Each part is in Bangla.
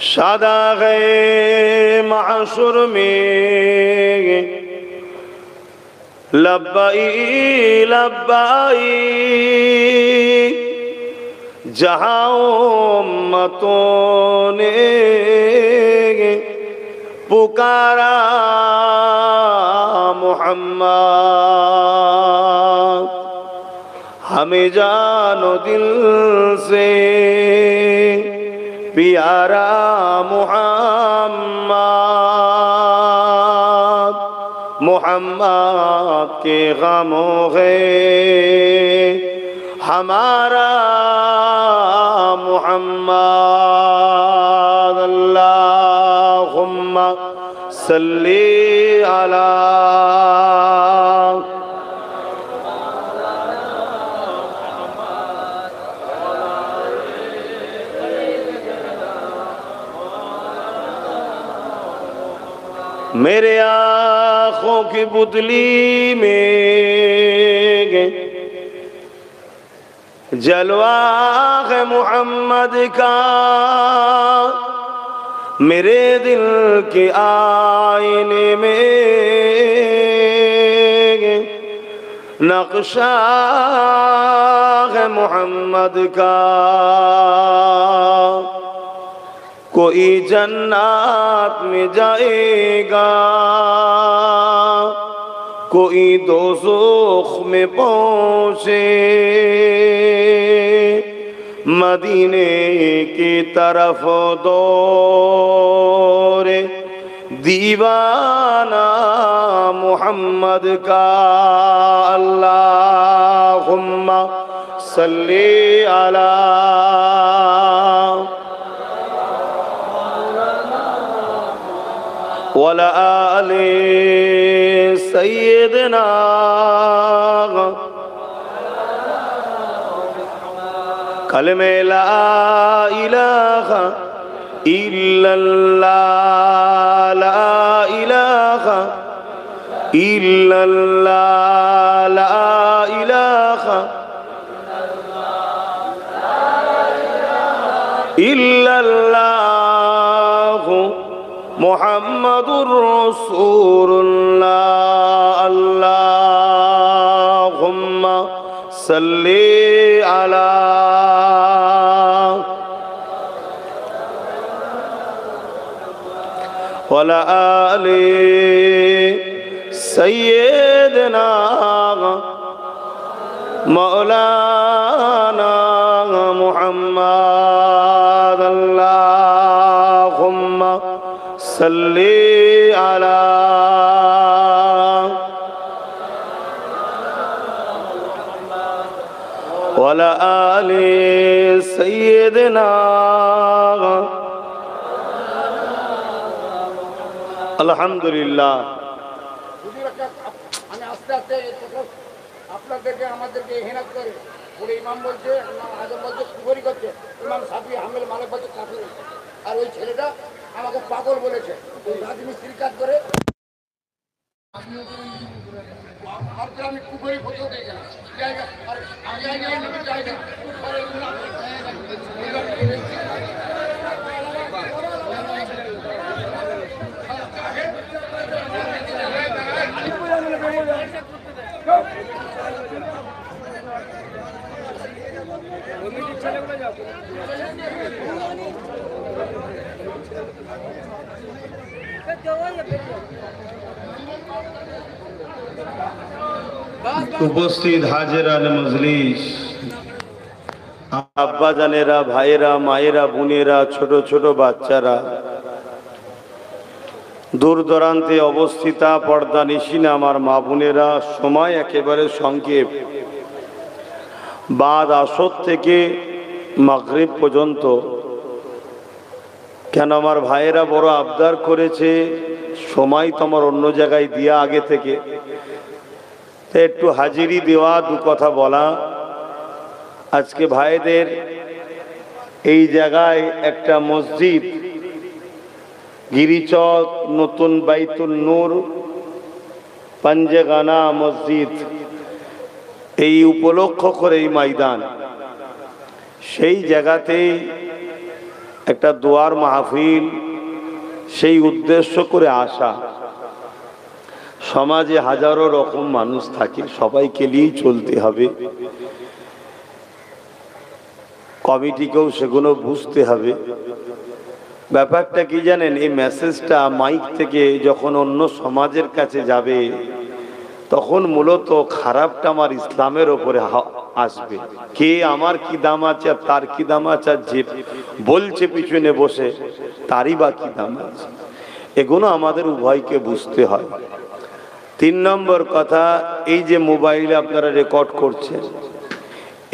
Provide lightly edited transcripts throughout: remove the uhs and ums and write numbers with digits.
शादाग़े महशर में लब्बाई लब्बाई जहाँ उम्मतों ने पुकारा मोहम्मद, हमें जानो दिल से प्यारा मोहम्मद। मोहम्मद के गमों है हमारा मोहम्मद। अल्लाहुम्मा सल्ली अला मेरे आँखों की पुतली में जलवा है मोहम्मद का, मेरे दिल के आईने में नक्शा है मोहम्मद का। कोई जन्नत में जाएगा, कोई दोज़ख में पहुँचे, मदीने की तरफ दौड़े दीवाना मोहम्मद का। अल्लाहुम्मा सल्ली अला वला आले सय्यदना कलमे ला इलाहा इल्लल्लाह, ला इलाहा इल्लल्लाह, ला इलाहा इल्लल्लाह मुहम्मदुर रसूलुल्लाह। अल्लाहुम्मा सल्ली अला वला आले सय्यदना मौलाना मुहम्मद। अल्लाहुम्मा सल्ली अला वला आले सय्यदना। अल्हम्दुलिल्लाह। আমি আস্তে আস্তে আপনাদেরকে আমাদেরকে হেনাত করে পুরো ইমাম বলছে, ইমাম আজম বলছে কুফরি করছে, ইমাম সাফি হামেল মালিক বলছে কাফির। আর ওই ছেলেটা আমাকে পাগল বলেছে, ওই রাজমিস্ত্রি কাজ করে। আমি কুফরি ফটো দিয়ে গেলাম জায়গা আর জায়গা উপস্থিত হাজিরান মজলিস, আব্বা জানেরা, ভাইয়েরা, মায়েরা, বোনেরা, ছোট ছোট বাচ্চারা, দূর দূরান্তে অবস্থিতা পর্দা নিশিনা আমার মা বোনেরা, সময় একেবারে সংক্ষেপ। বাদ আসর থেকে মাগরিব পর্যন্ত কেন আমার ভাইয়েরা বড় আবদার করেছে, সময় তো আমার অন্য জায়গায় দিয়া আগে থেকে, একটু হাজিরি দেওয়া, দু কথা বলা। আজকে ভাইদের এই জায়গায় একটা মসজিদ, গিরিচক নতুন বাইতুল নূর পাঞ্জেগানা মসজিদ, এই উপলক্ষ করে এই ময়দান, সেই জায়গাতেই একটা দোয়ার মাহফিল, সেই উদ্দেশ্য করে আসা। সমাজে হাজারো রকম মানুষ থাকে, সবাইকে নিয়েই চলতে হবে, কমিটিকেও সেগুলো বুঝতে হবে। ব্যাপারটা কি জানেন, এই মেসেজটা মাইক থেকে যখন অন্য সমাজের কাছে যাবে তখন মূলত খারাপটা আমার ইসলামের ওপরে আসবে। কে আমার কি দাম আছে আর তার কি দাম আছে, আর যে বলছে পিছনে বসে তারই বা কি দাম আছে, এগুলো আমাদের উভয়কে বুঝতে হয়। 3 নম্বর কথা, এই যে মোবাইলে আপনারা রেকর্ড করছেন,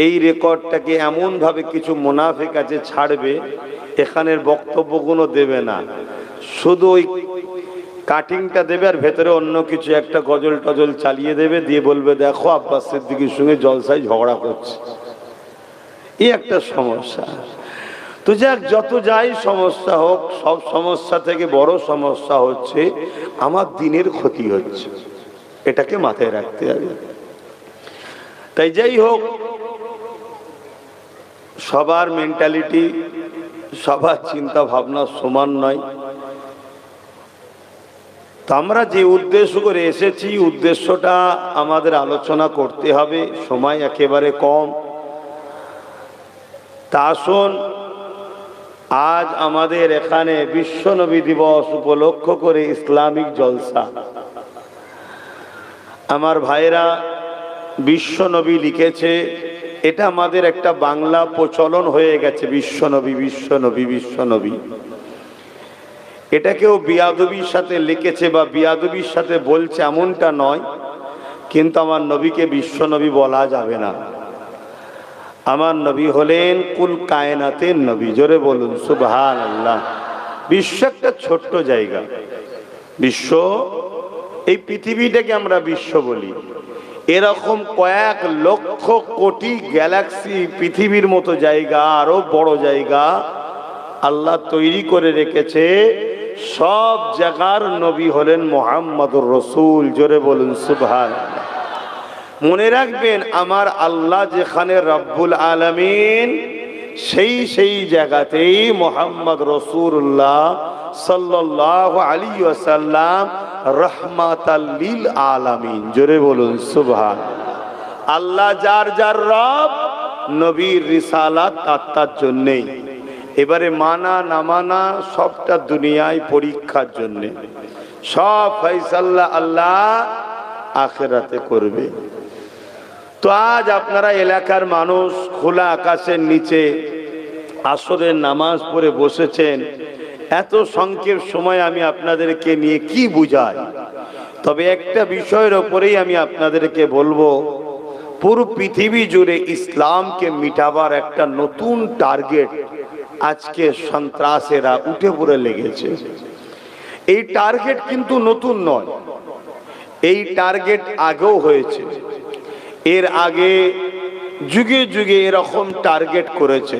এই রেকর্ডটাকে এমন ভাবে কিছু মুনাফিক আছে ছাড়বে, এখানের বক্তব্যগুলো দেবে না, শুধু ওই কাটিংটা দেবে আর ভেতরে অন্য কিছু একটা গজল টজল চালিয়ে দেবে, দিয়ে বলবে দেখো আব্বাস সিদ্দিকীর সঙ্গে জলসায় ঝগড়া করছে। এই একটা সমস্যা। তো যাক, যত যাই সমস্যা হোক, সব সমস্যা থেকে বড় সমস্যা হচ্ছে আমার দিনের ক্ষতি হচ্ছে, এটাকে মাথায় রাখতে হবে। তাই যাই হোক, সবার মেন্টালিটি, সবার চিন্তা ভাবনা সমান নয়। তো আমরা যে উদ্দেশ্য করে এসেছি, উদ্দেশ্যটা আমাদের আলোচনা করতে হবে, সময় একেবারে কম। তা আসুন, আজ আমাদের এখানে বিশ্বনবী দিবস উপলক্ষ করে ইসলামিক জলসা। আমার ভাইরা বিশ্বনবী লিখেছে, এটা আমাদের একটা বাংলা প্রচলন হয়ে গেছে, বিশ্বনবী বিশ্বনবী বিশ্বনবী। এটা কেউ বিয়াদবির সাথে লিখেছে বা বিয়াদবির সাথে বলছে এমনটা নয়, কিন্তু আমার নবীকে বিশ্বনবী বলা যাবে না। আমার নবী হলেন কুল কায়নাতের নবী। জোরে বলুন সুবহানাল্লাহ। বিশ্ব একটা ছোট্ট জায়গা, বিশ্ব, এই পৃথিবীটাকে আমরা বিশ্ব বলি। এরকম কয়েক লক্ষ কোটি গ্যালাক্সি, পৃথিবীর মতো জায়গা, আরো বড় জায়গা আল্লাহ তৈরি করে রেখেছে। সব জায়গার নবী হলেন মুহাম্মদুর রাসূল। জোরে বলুন সুবহানাল্লাহ। মনে রাখবেন, আমার আল্লাহ যেখানে রব্বুল আলামিন, সেই জায়গাতেই মুহাম্মদ রাসূলুল্লাহ সাল্লাল্লাহু আলাইহি ওয়াসাল্লাম রাহমাতাল লিল আলামিন। জোরে বলুন সুবহানাল্লাহ। আল্লাহ যার যার রব, নবীর রিসালাত তার জন্যই। এবারে মানা না মানা সবটা দুনিয়ায় পরীক্ষার জন্য, সব ফয়সালা আল্লাহ আখিরাতে করবে। তো আজ আপনারা এলাকার মানুষ খোলা আকাশের নিচে আসরের নামাজ পড়ে বসেছেন। এত সংক্ষেপ সময় আমি আপনাদেরকে নিয়ে কি বুঝাই, তবে একটা বিষয়ের ওপরেই আমি আপনাদেরকে বলবো, পুরো পৃথিবী জুড়ে ইসলামকে মিটাবার একটা নতুন টার্গেট আজকে সন্ত্রাসেরা উঠে পড়ে লেগেছে। এই টার্গেট কিন্তু নতুন নয়, এই টার্গেট আগেও হয়েছে। এর আগে যুগে যুগে এরকম টার্গেট করেছে।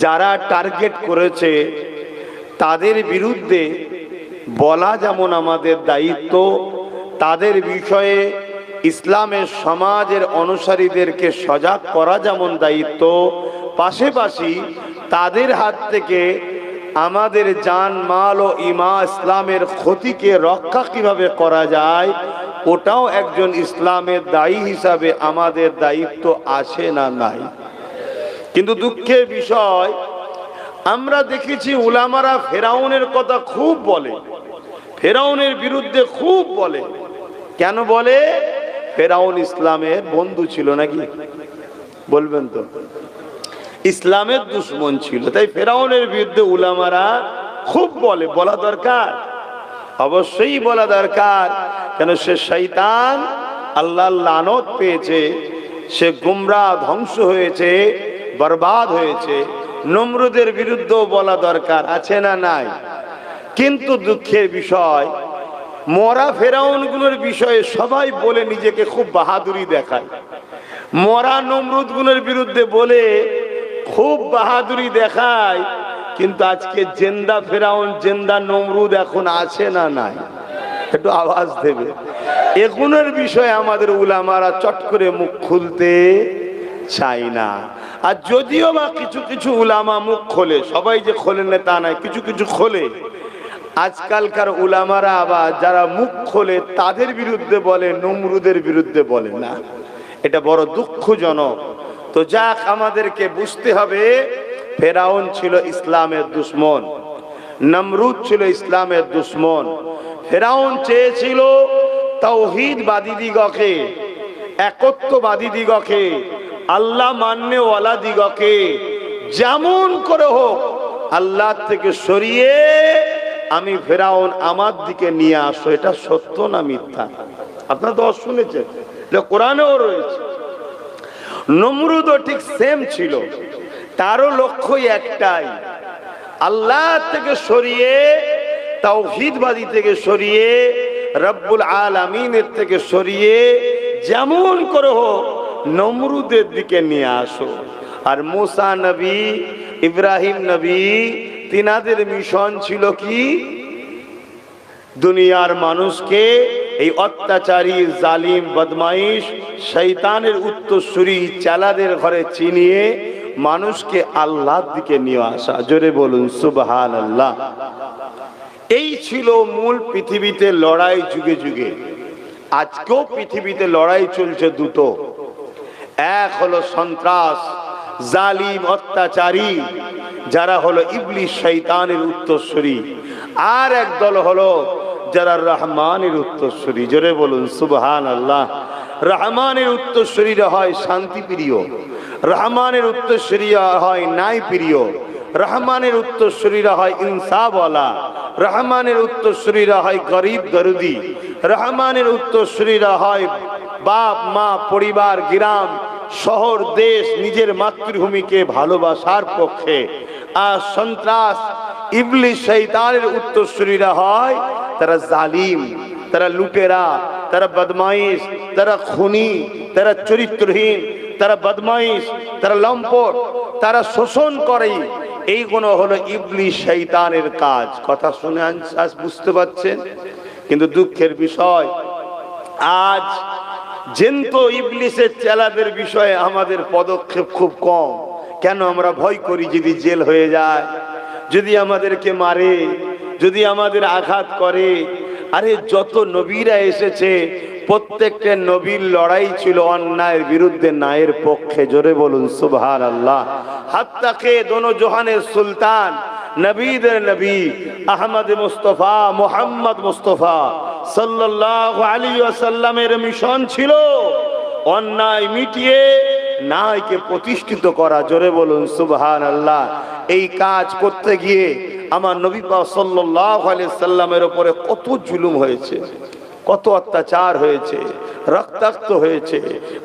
যারা টার্গেট করেছে তাদের বিরুদ্ধে বলা যেমন আমাদের দায়িত্ব, তাদের বিষয়ে ইসলামের সমাজের অনুসারীদেরকে সজাগ করা যেমন দায়িত্ব, পাশাপাশি তাদের হাত থেকে আমাদের জান মাল ও ইসলামের ক্ষতিকে রক্ষা কিভাবে করা যায়, ওটাও একজন ইসলামের দায়ী হিসাবে আমাদের দায়িত্ব আছে না নাই। কিন্তু দুঃখের বিষয়, আমরা দেখেছি উলামারা ফেরাউনের কথা খুব বলে, ফেরাউনের বিরুদ্ধে খুব বলে। কেন বলে? ফেরাউন ইসলামের বন্ধু ছিল নাকি? বলবেন তো, ইসলামের দুশ্মন ছিল, তাই ফেরাউনের বিরুদ্ধে উলামারা খুব বলে। বলা দরকার, অবশ্যই বলা দরকার। কেন? সে শয়তান, আল্লাহর লানত পেয়েছে, সে গুমরাহ, ধ্বংস হয়েছে, বরবাদ হয়েছে। নমরুদের বিরুদ্ধেও বলা দরকার আছে না নাই? কিন্তু দুঃখের বিষয়, মরা ফেরাউনগুলোর বিষয়ে সবাই বলে নিজেকে খুব বাহাদুরি দেখায়। মরা নমরুদগুলোর বিরুদ্ধে বলে খুব বাহাদুরি দেখায়, কিন্তু আজকে জেন্দা ফেরাউন, জেন্দা নমরুদ এখন আছে না নাই? একটু আওয়াজ দেবে। এগুলোর বিষয়ে আমাদের উলামারা চট করে মুখ খুলতে চাই না। আর যদিও বা কিছু কিছু উলামা মুখ খোলে, সবাই যে খোলে না তা নয়, কিছু কিছু খোলে। আজকালকার উলামারা আবার যারা মুখ খোলে তাদের বিরুদ্ধে বলে, নমরুদের বিরুদ্ধে বলে না। এটা বড় দুঃখজনক। তো যাক, আমাদেরকে বুঝতে হবে ফেরাউন ছিল ইসলামের দুশমন, নমরুদ ছিল ইসলামের দুশমন। ফেরাউন চেয়েছিল তাওহীদবাদী দিগকে, একত্ববাদী দিগকে, আল্লাহ মান্যওয়ালা দিগকে যেমন করে হোক আল্লাহ থেকে সরিয়ে আমি ফেরাউন আমার দিকে নিয়ে আসো। এটা সত্য না মিথ্যা? আপনারা তো শুনেছেন, এটা কোরআনেও রয়েছে। নমরুদও ঠিক সেম ছিল, তারও লক্ষ্যই একটাই, আল্লাহ থেকে সরিয়ে, তাওহীদবাদী থেকে সরিয়ে, রব্বুল আলামিনের থেকে সরিয়ে যেমন করে হোক নমরুদের দিকে নিয়ে আসো। আর মুসা নবী, ইব্রাহিম নবী, তিনাদের মিশন ছিল কি? দুনিয়ার মানুষকে এই অত্যাচারী, জালিম, বদমাইশ, শয়তানের উত্তরসূরি চালাদের ঘরে চিনিয়ে মানুষকে আল্লাহর দিকে নিয়ে আসা। জোরে বলুন সুবহানাল্লাহ। এই ছিল মূল পৃথিবীতে লড়াই যুগে যুগে। আজকেও পৃথিবীতে লড়াই চলছে দুটো। এক হলো সন্ত্রাস, জালিম, অত্যাচারী, যারা হলো ইবলিস, শয়তানের উত্তরসূরি। আর এক দল হলো যারা রহমানের উত্তরসূরি। জোরে বলুন সুবহানাল্লাহ। রহমানের উত্তরসূরিরা হয় শান্তিপ্রিয়, রহমানের উত্তরসূরিরা হয় ন্যায়প্রিয়, রহমানের উত্তরসূরিরা হয় ইনসাফওয়ালা, রহমানের উত্তরসূরিরা হয় গরিব দরদি, রহমানের উত্তরসূরিরা হয় বাপ মা, পরিবার, গ্রাম, শহর, দেশ, নিজের মাতৃভূমিকে ভালোবাসার পক্ষে। আর সন্ত্রাস, ইবলিস, শয়তানের উত্তরসূরিরা হয় তারা জালিম, তারা লুটেরা, তারা বদমাইশ, তারা খুনি, তারা চরিত্রহীন, তারা বদমাইশ, তারা লম্পট, তারা শোষণ করে। এইগুলো হলো ইবলিস, শয়তানের কাজ। কথা শুনে আজ বুঝতে পারছেন? কিন্তু দুঃখের বিষয়, আজ জেন্ত ইবলিসের চেলাদের বিষয়ে আমাদের পদক্ষেপ খুব কম। কেন? আমরা ভয় করি যদি জেল হয়ে যায়, যদি আমাদেরকে মারে, যদি আমাদের আঘাত করে। আরে যত নবীরা এসেছে প্রত্যেকটা নবীর লড়াই ছিল অন্যায়ের বিরুদ্ধে, ন্যায়ের পক্ষে। জোরে বলুন সুবহানাল্লাহ। হাত্তাকে দোনো জাহানের সুলতান, নবীদের নবী আহমদ মুস্তফা, মুহাম্মদ মুস্তফা সাল্লাল্লাহু আলাইহি ওয়াসাল্লামের মিশন ছিল অন্যায় মিটিয়ে ন্যায়কে প্রতিষ্ঠিত করা। জোরে বলুন সুবহানাল্লাহ। এই কাজ করতে গিয়ে আমার নবী পাক সাল্লাল্লাহু আলাইহি সাল্লামের উপরে কত জুলুম হয়েছে, কত অত্যাচার হয়েছে, রক্তাক্ত হয়েছে।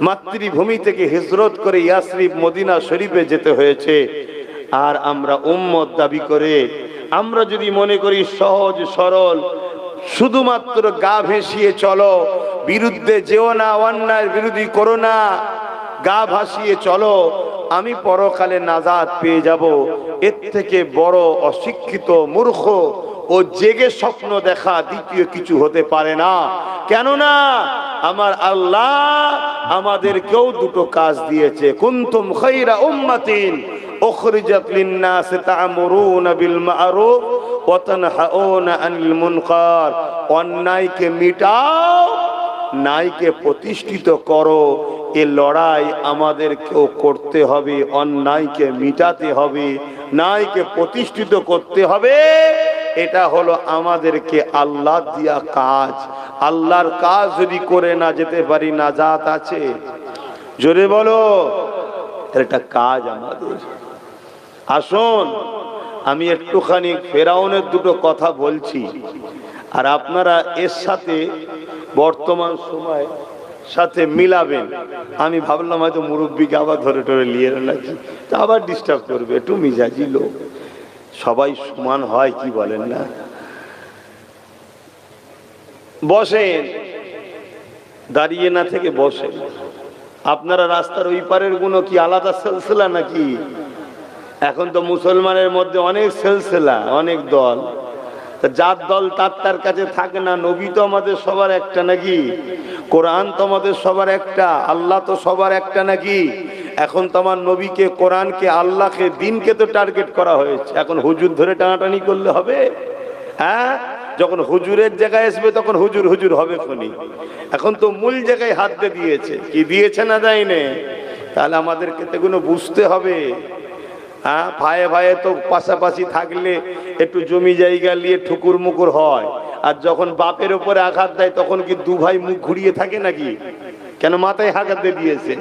মাতৃভূমি থেকে হিজরত করে ইয়াসরিব, মদিনা শরীফে যেতে হয়েছে। আর আমরা উম্মত দাবি করে আমরা যদি মনে করি সহজ সরল, শুধুমাত্র গা ভেসিয়ে চলো, বিরুদ্ধে যেও না, অন্যায়ের বিরোধী করো না, গা ভাসিয়ে চলো, আমি পরকালে নাজাত পেয়ে যাব, এর থেকে বড় অশিক্ষিত, মূর্খ ও জেগে স্বপ্ন দেখা দ্বিতীয় কিছু হতে পারে না। কেননা আমার আল্লাহ আমাদেরকেও দুটো কাজ দিয়েছে। কুনতুম খায়রা উম্মাতিন উখরিজাত লিন-নাস তা'মুরুনা বিল মা'রুফ ওয়া তানহাউনা আনিল মুনকার। অন্যায়কে মিটাও, ন্যায়কে প্রতিষ্ঠিত করো। এ লড়াই আমাদেরকেও করতে হবে। অন্যায়কে মিটাতে হবে, ন্যায়কে প্রতিষ্ঠিত করতে হবে। এটা হলো আমাদেরকে আল্লাহ দিয়া কাজ। আল্লাহর কাজ যদি করে না যেতে পারি, নাজাত আছে? জোরে বলো। এটা কাজ আমাদের। আসুন, আমি একটুখানি ফেরাউনের দুটো কথা বলছি, আর আপনারা এর সাথে বর্তমান সময় সাথে মিলাবেন। আমি ভাবলাম হয়তো মুরব্বীকে আবার ধরে টরে নিয়ে নাকি, তা আবার ডিস্টার্ব করবে। একটু মিজাজি লোক, সবাই সমান হয় কি বলেন না? বসেন, দাঁড়িয়ে না থেকে বসেন। আপনারা রাস্তার ওই পারের গুলো কি আলাদা সিলসিলা নাকি? এখন তো মুসলমানের মধ্যে অনেক সিলসিলা, অনেক দল। যার দল তার কাছে থাকে না। নবী তো আমাদের সবার একটা নাকি? কোরআন তো আমাদের সবার একটা? আল্লাহ তো সবার একটা নাকি? এখন তো আমার নবীকে, কোরআনকে, আল্লাহকে, দিনকে তো টার্গেট করা হয়েছে। এখন হুজুর ধরে টানাটানি করলে হবে? হ্যাঁ, যখন হুজুরের জায়গায় আসবে তখন হুজুর হুজুর হবে খনি। এখন তো মূল জায়গায় হাত দিয়ে দিয়েছে, কি দিয়েছে না যায়নি? তাহলে আমাদেরকে তো এগুলো বুঝতে হবে। হ্যাঁ, ভাইয়ে ভাইয়ে তো পাশাপাশি থাকলে একটু জমি জায়গা নিয়ে ঠুকুর মুকুর হয়, আর যখন বাপের উপরে আঘাত দেয় তখন কি দু ভাই মুখ ঘুরিয়ে থাকে নাকি? কেন? মাথায় আঘাত দিয়েছে।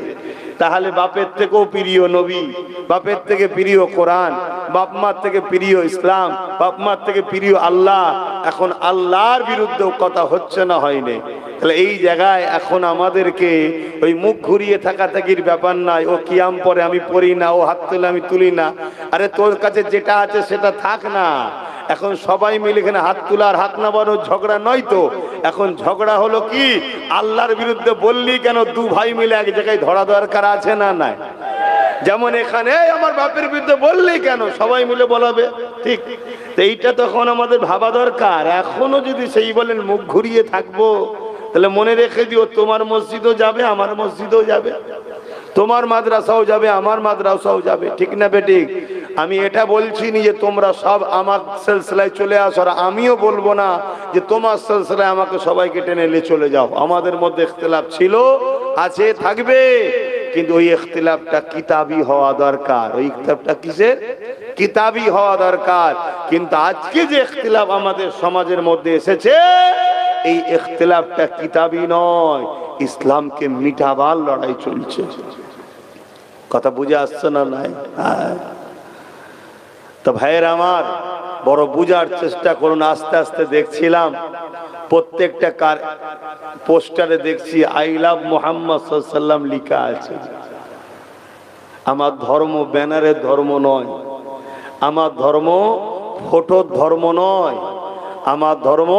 তাহলে বাপের থেকেও প্রিয় নবী, বাপের থেকে প্রিয় কোরআন, বাপ মার থেকে প্রিয় ইসলাম, বাপ মার থেকে প্রিয় আল্লাহ। এখন আল্লাহর বিরুদ্ধে কথা হচ্ছে না, হয়নি? তাহলে এই জায়গায় এখন আমাদেরকে ওই মুখ ঘুরিয়ে থাকা থাকির ব্যাপার নাই। ও কিয়াম পরে আমি পড়ি না, ও হাত তুলে আমি তুলি না। আরে তোর কাছে যেটা আছে সেটা থাক না। এখন সবাই মিলে এখানে হাত তোলা আর হাত নামানোর ঝগড়া নয় তো। এখন ঝগড়া হলো কি, আল্লাহর বিরুদ্ধে বললি কেন দু ভাই মিলে এক জায়গায় ধরা দরকার আছে না নাই? যেমন এখানে আমার বাপের বিরুদ্ধে বললি কেন, সবাই মিলে বলাবে, ঠিক? তো এইটা তখন আমাদের ভাবা দরকার। এখনো যদি সেই বলেন মুখ ঘুরিয়ে থাকবো, তাহলে মনে রেখে দিও, তোমার মসজিদও যাবে, আমার মসজিদও যাবে, তোমার মাদ্রাসাও যাবে, আমার মাদ্রাসাও যাবে, ঠিক না বেঠিক? আমি এটা বলছি না যে তোমরা সব আমার সিলসিলায় চলে আসো, আর আমিও বলবো না যে তোমার সিলসিলায় আমাকে সবাইকে টেনে নিয়ে চলে যাও। আমাদের মধ্যে ইখতিলাফ ছিল, আছে, থাকবে, কিন্তু ওই ইখতিলাফটা কিতাবি হওয়া দরকার। ওই ইখতিলাফটা কিসের? কিতাবি হওয়া দরকার। কিন্তু আজকে যে ইখতিলাফ আমাদের সমাজের মধ্যে এসেছে, এই ইখতিলাফটা কিতাবি নয়, ইসলামকে মিটাবার লড়াই চলছে। কথা বুঝে আসছে না? নাই? তো ভাইয়ের আমার, বড় বুঝার চেষ্টা করুন। আস্তে আস্তে দেখছিলাম প্রত্যেকটা পোস্টারে দেখছি আই লাভ মুহাম্মদ সাল্লাল্লাহু আলাইহি ওয়াসাল্লাম লেখা আছে। আমার ধর্ম ব্যানারের ধর্ম নয়, আমার ধর্ম ফটোর ধর্ম নয়, আমার ধর্ম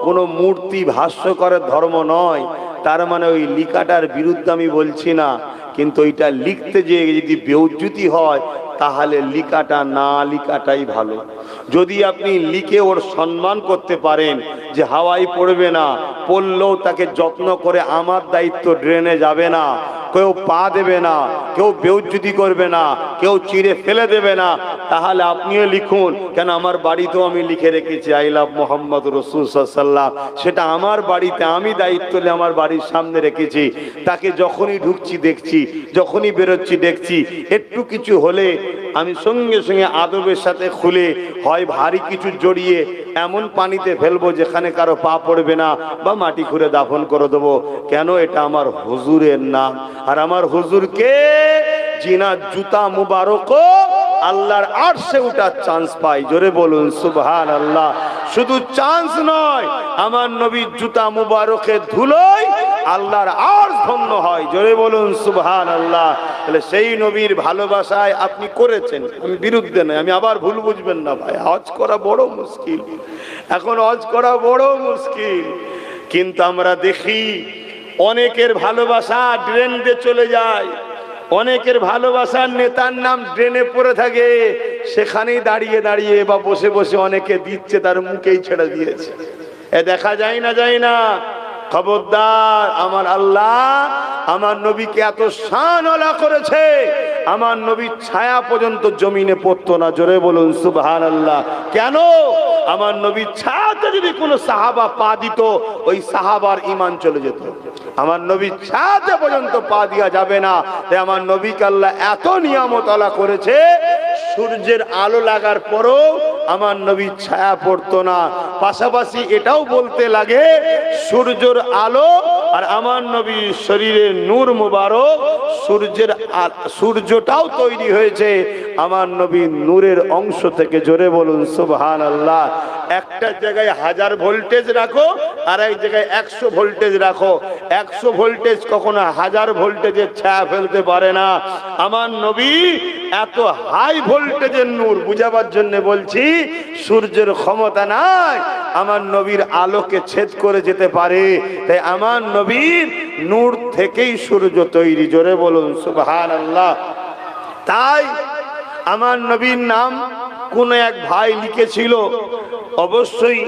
কোনো মূর্তি ভাষ্যকরের ধর্ম নয়। তার মানে ওই লিখাটার বিরুদ্ধে আমি বলছি না, কিন্তু ওইটা লিখতে যে যদি বেউজ্জতি হয় তাহলে লিখাটা না লিখাটাই ভালো। যদি আপনি লিখে ওর সম্মান করতে পারেন, যে হাওয়াই পড়বে না, পড়লেও তাকে যত্ন করে, আমার দায়িত্ব ড্রেনে যাবে না, কেউ পা দেবে না, কেউ বেউজ্জতি করবে না, কেউ চিড়ে ফেলে দেবে না, তাহলে আপনিও লিখুন। কেন? আমার বাড়িতেও আমি লিখে রেখেছি আই লাভ মোহাম্মদ রাসূল সাল্লাল্লাহু আলাইহি ওয়াসাল্লাম। সেটা আমার বাড়িতে আমি দায়িত্ব নিয়ে আমার বাড়ির সামনে রেখেছি। তাকে যখনই ঢুকছি দেখছি, যখনই বেরোচ্ছি দেখছি, একটু কিছু হলে আমি সঙ্গে সঙ্গে আদবের সাথে খুলে হয় ভারী কিছু জড়িয়ে এমন পানিতে ফেলবো যেখানে কারো পা পড়বে না, বা মাটি খুঁড়ে দাফন করে দেবো। কেন? এটা আমার হুজুরের নাম, আর আমার হুজুরকে জিনার জুতা মুবারক আল্লাহর আরশে উঠার চান্স পাই। জোরে বলুন সুবহানাল্লাহ। শুধু চান্স নয়, আমার নবীর জুতা মুবারকের ধুলোয় আল্লাহর আরশ ধন্য হয়। জোরে বলুন সুবহানাল্লাহ। তাহলে সেই নবীর ভালোবাসায় আপনি করেছেন, আমি বিরুদ্ধে নয়, আমি আবার ভুল বুঝবেন না ভাই। হজ করা বড় মুশকিল, এখন হজ করা বড় মুশকিল। কিন্তু আমরা দেখি অনেকের ভালোবাসা ড্রেন দিয়ে চলে যায়, অনেকের ভালোবাসার নেতার নাম ড্রেনে পড়ে থাকে, সেখানেই দাঁড়িয়ে দাঁড়িয়ে বা বসে বসে অনেকে দিচ্ছে, তার মুখেই ছেড়ে দিয়েছে। এ দেখা যায় না? যায় না? খবরদার, আমার আল্লাহ আমার নবীকে এত শানওয়ালা করেছে, আমার নবীর ছায়া পর্যন্ত জমিনে পড়তো না। জোরে বলুন সুবহানাল্লাহ। কেন? আমার নবীর ছায়াতে যদি কোনো সাহাবা পা দিত, ওই সাহাবার ঈমান চলে যেত। আমার নবীর ছায়াতে পর্যন্ত পা দিয়া যাবে না। তাই আমার নবীকে আল্লাহ এত নিয়ামত আল্লাহ করেছে, সূর্যের আলো লাগার পরও আমার নবীর ছায়া পড়তো না। পাশাপাশি এটাও বলতে লাগে, সূর্যের আলো আর আমার নবীর শরীরের নূর মুবারক, সূর্যটাও তৈরি হয়েছে আমার নবীর নূরের অংশ থেকে। জোরে বলুন সুবহানাল্লাহ। একটা জায়গায় 1000 ভোল্টেজ রাখো, আর এক জায়গায় 100 ভোল্টেজ রাখো। 100 ভোল্টেজ কখনো 1000 ভোল্টেজের ছায়া ফেলতে পারে না। আমার নবী এত হাই ভোল্টেজের নূর, বুঝাবার জন্য বলছি, সূর্যের ক্ষমতা নাই আমার নবীর আলোকে ছেদ করে যেতে পারে। তাই আমার নবীর নূর থেকেই সূর্য তৈরি। জোরে বলুন সুবহানাল্লাহ। তাই আমার নবীর নাম কোন এক ভাই লিখেছিল, অবশ্যই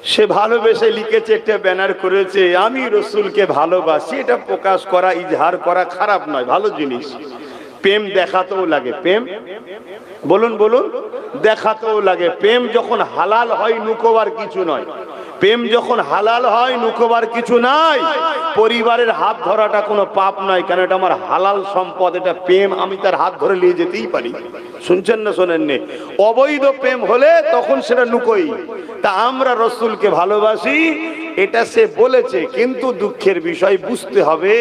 সে ভালোবেসে লিখেছে, একটা ব্যানার করেছে, আমি রসুলকে ভালোবাসি। এটা প্রকাশ করা, ইজহার করা খারাপ নয়, ভালো জিনিস। প্রেম দেখাতেও লাগে, প্রেম বলুন বলুন, দেখাতেও লাগে। প্রেম যখন হালাল হয় নুকোবার কিছু নয়, প্রেম যখন হালাল হয় নুকোবার কিছু নাই। পরিবারের হাত ধরাটা কোনো পাপ নয়, কারণ এটা আমার হালাল সম্পদ, এটা প্রেম, আমি তার হাত ধরে নিয়ে যেতেই পারি। শুনছেন না শোনেননি? অবৈধ প্রেম হলে তখন সেটা নুকোই। তা আমরা রসুলকে ভালোবাসি, এটা সে বলেছে, কিন্তু দুঃখের বিষয় বুঝতে হবে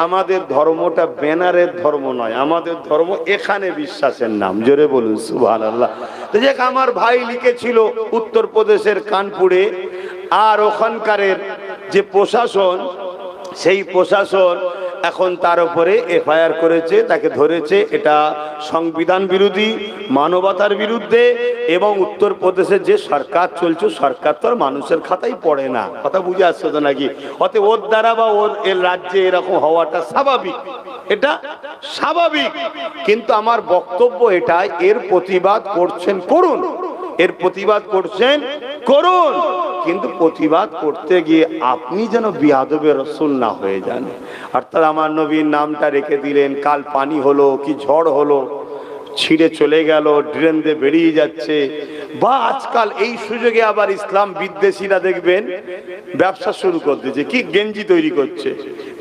আমাদের ধর্মটা ব্যানারের ধর্ম নয়, আমাদের ধর্ম এখানে বিশ্বাসের নাম। জোরে বলুন সুবহানাল্লাহ। তো দেখ, আমার ভাই লিখেছিল উত্তরপ্রদেশের কানপুরে, আর ওখানকারের যে প্রশাসন, সেই প্রশাসন এখন তার উপরে এফআইআর করেছে, তাকে ধরেছে। এটা সংবিধান বিরোধী, মানবতার বিরুদ্ধে। এবং উত্তরপ্রদেশের যে সরকার চলছে, সরকার তো আর মানুষের খাতায় পড়ে না, কথা বুঝে আসছে তো নাকি? অতএব ওর দ্বারা বা ওর এর রাজ্যে এরকম হওয়াটা স্বাভাবিক, এটা স্বাভাবিক। কিন্তু আমার বক্তব্য এটা, এর প্রতিবাদ করছেন করুন, এর প্রতিবাদ করছেন করুন, কিন্তু প্রতিবাদ করতে গিয়ে আপনি যেন বিয়াদবে রসুল না হয়ে যান। অর্থাৎ আমার নবীর নামটা রেখে দিলেন, কাল পানি হলো কি ঝড় হলো, ছিঁড়ে চলে গেল, ড্রেন দিয়ে বেরিয়ে যাচ্ছে। বা আজকাল এই সুযোগে আবার ইসলাম বিদ্বেষীরা দেখবেন ব্যবসা শুরু করে দিয়েছে, কি গেঞ্জি তৈরি করছে,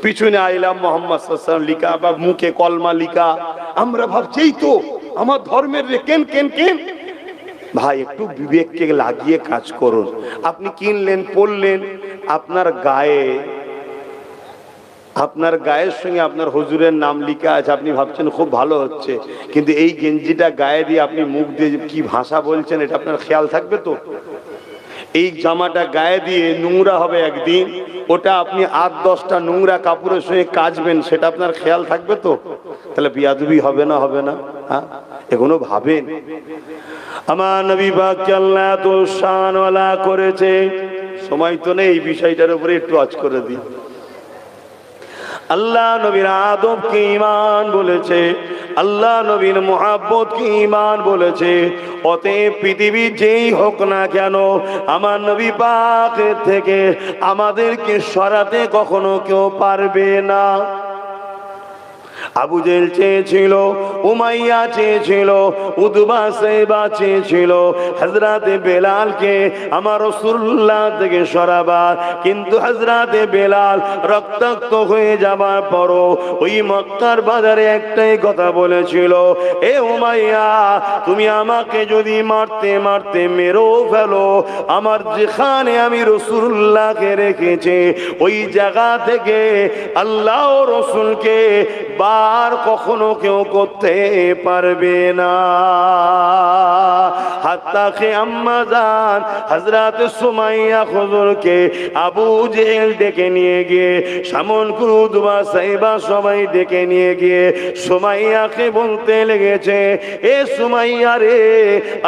পিছনে আইলাম মোহাম্মদ সাল্লাল্লাহু আলাইহি ওয়াসাল্লাম লিখা, বা মুখে কলমা লিখা। আমরা ভাবছি এই তো আমার ধর্মের রে, কেন কেন কেন। ভাই, একটু বিবেককে লাগিয়ে কাজ করুন। আপনি কিনলেন, পড়লেন, আপনার গায়ের সঙ্গে আপনার হুজুরের নাম লিখা আছে, আপনি ভাবছেন খুব ভালো হচ্ছে, কিন্তু এই গেঞ্জিটা গায়ে দিয়ে আপনি মুখ দিয়ে কি ভাষা বলছেন এটা আপনার খেয়াল থাকবে তো? এই জামাটা গায়ে দিয়ে নোংরা হবে একদিন, ওটা আপনি 8-10টা নোংরা কাপড়ের সঙ্গে কাচবেন, সেটা আপনার খেয়াল থাকবে তো? তাহলে বিয়াদবি হবে না, হবে না? হ্যাঁ, এগুলো ভাবেন। আমার নবী পাককে আল্লাহ এত শানওয়ালা করেছে, সময় তো নেই এই বিষয়টার উপরে একটু আজ করে দিই। আল্লাহ নবীর আদবকে ঈমান বলেছে, আল্লাহ নবীর মুহাব্বতকে ঈমান বলেছে। অতএব পৃথিবীর যেই হোক না কেন, আমার নবী পাকের থেকে আমাদেরকে সরাতে কখনো কেউ পারবে না। আবু জেহেল চেয়েছিল, উমাইয়া চেয়েছিল, উতবা সাইবা চেয়েছিল হযরতে বেলালকে আমার রাসূলুল্লাহ থেকে সরাবার, কিন্তু হযরতে বেলাল রক্তাক্ত হয়ে যাবার পরও ওই মক্কার বাজারে একটাই কথা বলেছিল, এ উমাইয়া, তুমি আমাকে যদি মারতে মারতে মেরেও ফেলো, আমার যেখানে আমি রাসূলুল্লাহকে রেখেছি ওই জায়গা থেকে আল্লাহ ও রাসূলকে আর কখনো কেউ করতে পারবে না। হাত্তা কে আম্মা জান হযরত সুমাইয়া হুজুরকে আবু জেহেল ডেকে নিয়ে গিয়ে, সামন কুদবা সাইবা সবাই ডেকে নিয়ে গিয়ে সুমাইয়াকে বলতে লেগেছে, এ সুমাইয়া রে,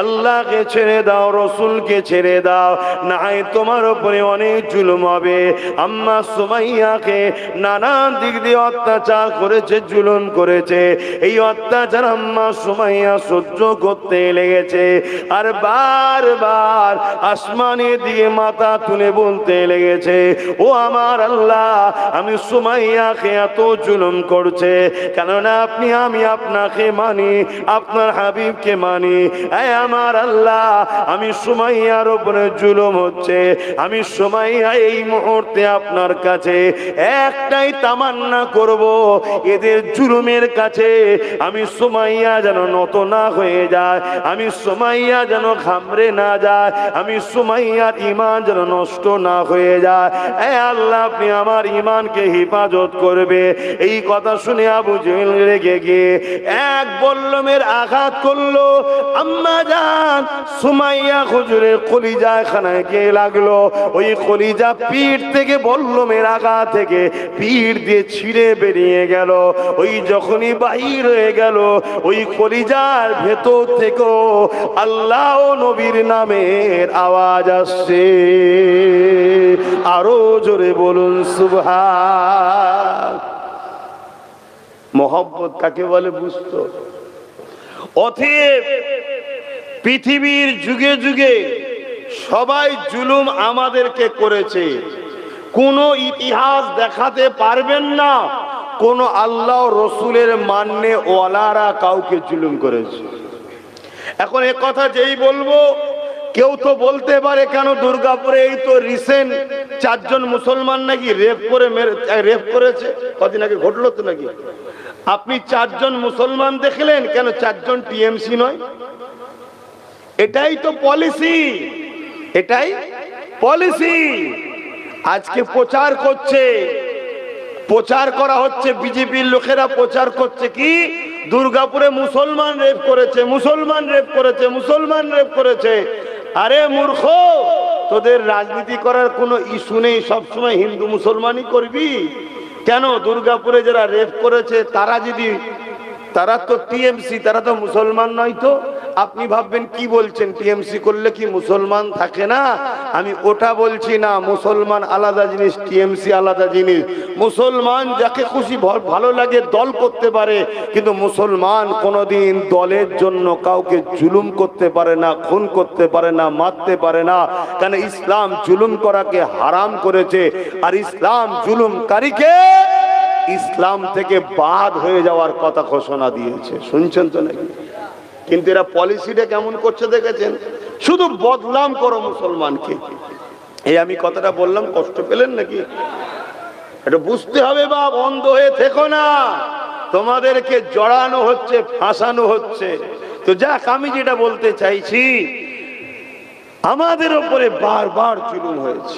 আল্লাহকে ছেড়ে দাও, রাসূলকে ছেড়ে দাও, না হয় তোমার উপরে অনেক জুলুম হবে। আম্মা সুমাইয়াকে নানান দিক দিয়ে অত্যাচার করেছে, জুলুম করেছে। এই অত্যাচার আম্মা সুমাইয়া সহ্য করতে লেগেছে, আর বারবার আসমানের দিকে মাথা তুলে বলতে লেগেছে, ও আমার আল্লাহ, আমি সুমাইয়াকে এত জুলুম করছে কেননা আমি আপনাকে মানি, আপনার হাবিবকে মানি। এই আমার আল্লাহ, আমি সুমাইয়ার উপরে জুলুম হচ্ছে, আমি সুমাইয়া এই মুহূর্তে আপনার কাছে একটাই তামান্না করব, এদের জুলুমের কাছে আমি সুমাইয়া যেন নত না হয়ে যায়, আমি সুমাইয়া যেন ঘামড়ে না যায়, আমি সুমাইয়ার ঈমান যেন নষ্ট না হয়ে যায়। এ আল্লাহ, আপনি আমার ঈমানকে হেফাজত করবে। এই কথা শুনে আবু জেহেল রেগে গিয়ে এক বল্লমের আঘাত করলো। আম্মা জান সুমাইয়া হুজুরের কলিজা খানায় গিয়ে লাগলো। ওই কলিজা পিঠ থেকে বল্লমের আঘাত থেকে পিঠ দিয়ে ছিঁড়ে বেরিয়ে গেল। ওই যখনই বাহির হয়ে গেল, ওই কলিজার ভেতর থেকেও আল্লাহ ও নবীর নামের আওয়াজ আসছে। আরো জোরে বলুন সুবহান। মহব্বত কাকে বলে বুঝতো? অতএব পৃথিবীর যুগে যুগে সবাই জুলুম আমাদেরকে করেছে। কোন ইতিহাস দেখাতে পারবেন না কোন আল্লাহ রসুলের মান্যে ওয়ালারা কাউকে জুলুম করেছে। এখন এ কথা যেই বলবো, কেউ তো বলতে পারে কেন দুর্গাপুরে এই তো রিসেন্ট 4 জন মুসলমান নাকি রেপ করেছে, কদিন আগে ঘটলো তো নাকি। আপনি 4 জন মুসলমান দেখলেন, কেন 4 জন টিএমসি নয়? এটাই তো পলিসি, এটাই পলিসি। আজকে প্রচার করছে, প্রচার করা হচ্ছে, বিজেপির লোকেরা প্রচার করছে কি দুর্গাপুরে মুসলমান রেপ করেছে, মুসলমান রেপ করেছে, মুসলমান রেপ করেছে। আরে মূর্খ, তোদের রাজনীতি করার কোনো ইস্যু নেই, সবসময় হিন্দু মুসলমানই করবি কেন? দুর্গাপুরে যারা রেপ করেছে তারা তো টিএমসি, তারা তো মুসলমান নয়। তো আপনি ভাববেন কি বলছেন, টিএমসি করলে কি মুসলমান থাকে না? আমি ওটা বলছি না, মুসলমান আলাদা জিনিস, টিএমসি আলাদা জিনিস। মুসলমান যাকে খুশি ভালো লাগে দল করতে পারে, কিন্তু মুসলমান কোনোদিন দলের জন্য কাউকে জুলুম করতে পারে না, খুন করতে পারে না, মারতে পারে না। কারণ ইসলাম জুলুম করাকে হারাম করেছে, আর ইসলাম জুলুমকারীকে ইসলাম থেকে বাদ হয়ে যাওয়ার কথা ঘোষণা দিয়েছে। শুনছেন তো নাকি? কিন্তু এরা পলিসিটা কেমন করছে দেখেছেন? শুধু বদনাম করো মুসলমানকে। এই আমি কথাটা বললাম, কষ্ট পেলেন নাকি? এটা বুঝতে হবে বাপ, অন্ধ হয়ে থেকো না। তোমাদেরকে জড়ানো হচ্ছে, ফাঁসানো হচ্ছে। তো যাক, আমি যেটা বলতে চাইছি, আমাদের উপরে বারবার জুলুম হয়েছে,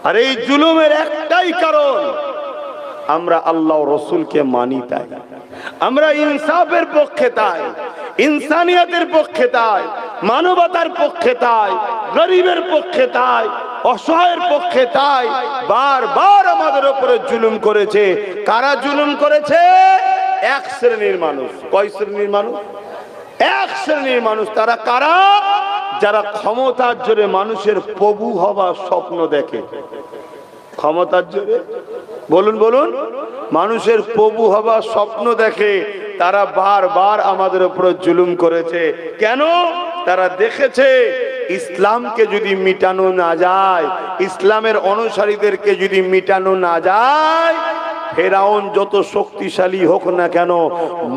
আর এই জুলুমের একটাই কারণ, আমরা আল্লাহ রসুলকে মানি তাই, আমরা ইনসাফের পক্ষে তাই, ইনসানিয়াতের পক্ষে তাই, মানবতার পক্ষে তাই, গরিবের পক্ষে তাই, অসহায়ের পক্ষে তাই। বারবার আমাদের উপরে জুলুম করেছে। কারা জুলুম করেছে? এক শ্রেণীর মানুষ। কয় শ্রেণীর মানুষ? এক শ্রেণীর মানুষ। তারা কারা? যারা ক্ষমতার জোরে মানুষের প্রভু হবার স্বপ্ন দেখে। ক্ষমতার জোরে, বলুন বলুন, মানুষের প্রভু হবার স্বপ্ন দেখে। তারা বারবার আমাদের উপর জুলুম করেছে। কেন? তারা দেখেছে ইসলামকে যদি মিটানো না যায়, ইসলামের অনুসারীদেরকে যদি মিটানো না যায়, ফেরাউন যত শক্তিশালী হোক না কেন,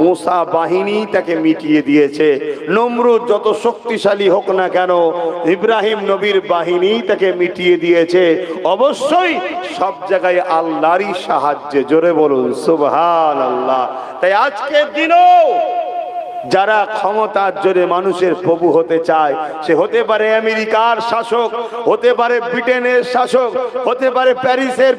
মুসা বাহিনী তাকে মিটিয়ে দিয়েছে। নমরুদ যত শক্তিশালী হোক না কেন, ইব্রাহিম নবীর বাহিনী তাকে মিটিয়ে দিয়েছে। অবশ্যই সব জায়গায় আল্লাহরই সাহায্যে। জোরে বলুন সুবহানাল্লাহ। তাই আজকের দিনও যারা ক্ষমতার জোরে মানুষের প্রভু হতে চায়, সে হতে পারে আমেরিকার শাসক, হতে পারে ব্রিটেনের শাসক, হতে পারে প্যারিসের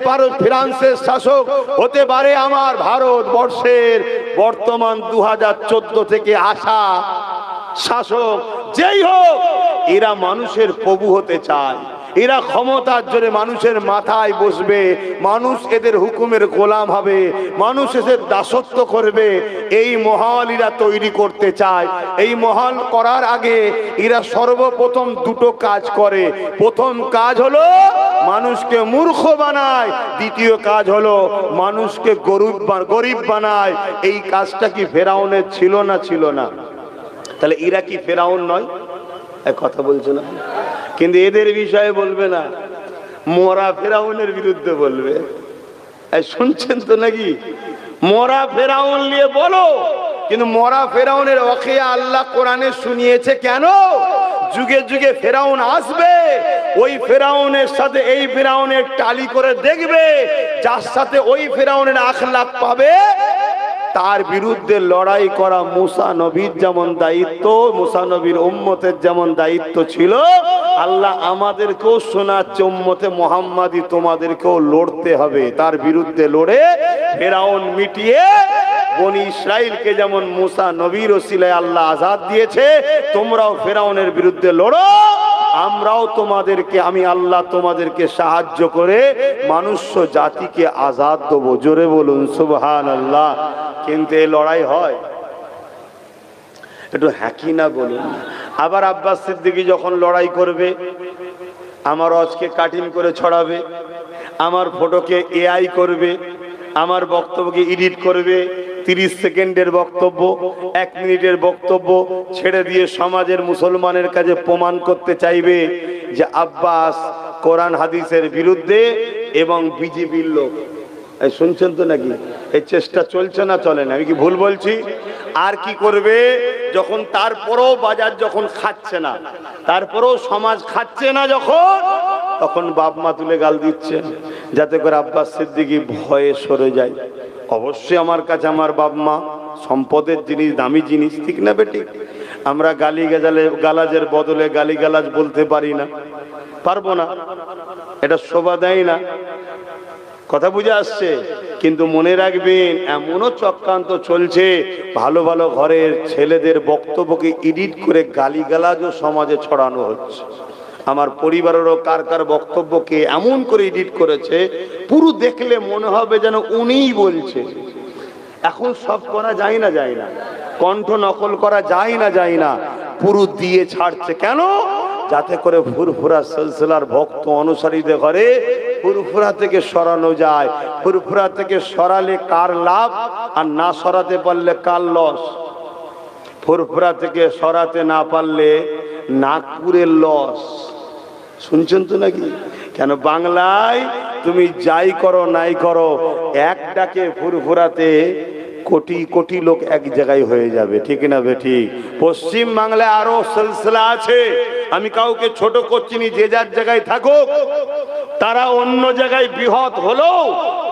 ফ্রান্সের শাসক, হতে পারে আমার ভারতবর্ষের বর্তমান 2014 থেকে আসা শাসক, যেই হোক, এরা মানুষের প্রভু হতে চায়। এরা ক্ষমতার জোরে মানুষের মাথায় বসবে, মানুষ এদের হুকুমের গোলাম হবে, মানুষ এদের দাসত্ব করবে। এই মহল এরা তৈরি করতে চায়। এই মহল করার আগে এরা সর্বপ্রথম দুটো কাজ করে। প্রথম কাজ হলো মানুষকে মূর্খ বানায়, দ্বিতীয় কাজ হলো মানুষকে গরিব বানায়। এই কাজটা কি ফেরাউনের ছিল না? ছিল না? তাহলে এরা কি ফেরাউন নয়? কথা বলছো না, কিন্তু এদের বিষয়ে বলবে না, মরা ফেরাউনের বিরুদ্ধে বলবে। শুনছেন তো নাকি? মরা ফেরাউন নিয়ে বলো, কিন্তু মরা ফেরাউনের ওয়াকিয়া আল্লাহ কোরআনে শুনিয়েছে। কেন? যুগে যুগে ফেরাউন আসবে, ওই ফেরাউনের সাথে এই ফেরাউনের টালি করে দেখবে, যার সাথে ওই ফেরাউনের আখলাক পাবে, তার বিরুদ্ধে লড়াই করা মুসা নবীর যেমন দায়িত্ব, মুসা নবীর উম্মতের যেমন দায়িত্ব ছিল, আল্লাহ আমাদেরকেও শোনাচ্ছে, উম্মতে মুহাম্মাদি তোমাদেরকেও লড়তে হবে। তার বিরুদ্ধে লড়ে ফেরাউন মিটিয়ে বনি ইসরাইলকে যেমন মুসা নবীর ওসিলায় আল্লাহ আজাদ দিয়েছে, তোমরাও ফেরাউনের বিরুদ্ধে লড়ো। আমরাও তোমাদেরকে, আমি আল্লাহ তোমাদেরকে সাহায্য করে মানুষ্য জাতিকে আজাদ দেবো। জোরে বলুন সুবহানাল্লাহ। কিন্তু এই লড়াই হয়, একটু হ্যাকি না বলুন। আবার আব্বাস সিদ্দিকী যখন লড়াই করবে, আমার আজকে কাটিং করে ছড়াবে, আমার ফটোকে এআই করবে, আমার বক্তব্যকে এডিট করবে, 30 সেকেন্ডের বক্তব্য, 1 মিনিটের বক্তব্য ছেড়ে দিয়ে সমাজের মুসলমানের কাছে প্রমাণ করতে চাইবে যে আব্বাস কোরআন হাদিসের বিরুদ্ধে এবং বিজেপির লোক। এই শুনছেন তো নাকি? এই চেষ্টা চলছে না চলে না? আমি কি ভুল বলছি? আর কি করবে যখন তারপরও বাজার যখন খাচ্ছে না, তারপরও সমাজ খাচ্ছে না যখন, তখন বাপ মা তুলে গাল দিচ্ছেন যাতে করে আব্বাস সিদ্দিকী ভয়ে সরে যায়। অবশ্যই আমার কাছে আমার বাপ মা সম্পদের জিনিস, দামি জিনিস, ঠিক না বেটি? আমরা গালি গালাজের বদলে গালি গালাজ বলতে পারি না, পারবো না, এটা শোভা দেয় না। কথা বুঝে আসছে? কিন্তু মনে রাখবেন এমনও চক্রান্ত চলছে, ভালো ভালো ঘরের ছেলেদের বক্তব্যকে এডিট করে গালিগালাজও সমাজে ছড়ানো হচ্ছে। আমার পরিবারেরও কার কার বক্তব্যকে এমন করে এডিট করেছে, পুরো দেখলে মনে হবে যেন উনিই বলছে। এখন সব করা যায় না, যায় না, কণ্ঠ নকল করা যায় না, যায় না, পুরো দিয়ে ছাড়ছে। কেন? যাতে করে ফুরফুরা সিলসিলার ভক্ত অনুসারীদের ঘরে ফুরফুরা থেকে সরানো যায়। ফুরফুরা থেকে সরালে কার লাভ, আর না সরাতে পারলে কার লস? ফুরফুরা থেকে সরাতে না পারলে নাগপুরের লস। শুনছেন তো নাকি? কেন বাংলায় তুমি যাই করো নাই করো, এক ডাকে ফুরফুরাতে কোটি কোটি লোক এক জায়গায় হয়ে যাবে, ঠিক না বেঠিক? পশ্চিম বাংলায় আরো সিলসিলা আছে, আমি কাউকে ছোট করছি না, যে যার জায়গায় থাকুক, তারা অন্য জায়গায় বৃহৎ হলো,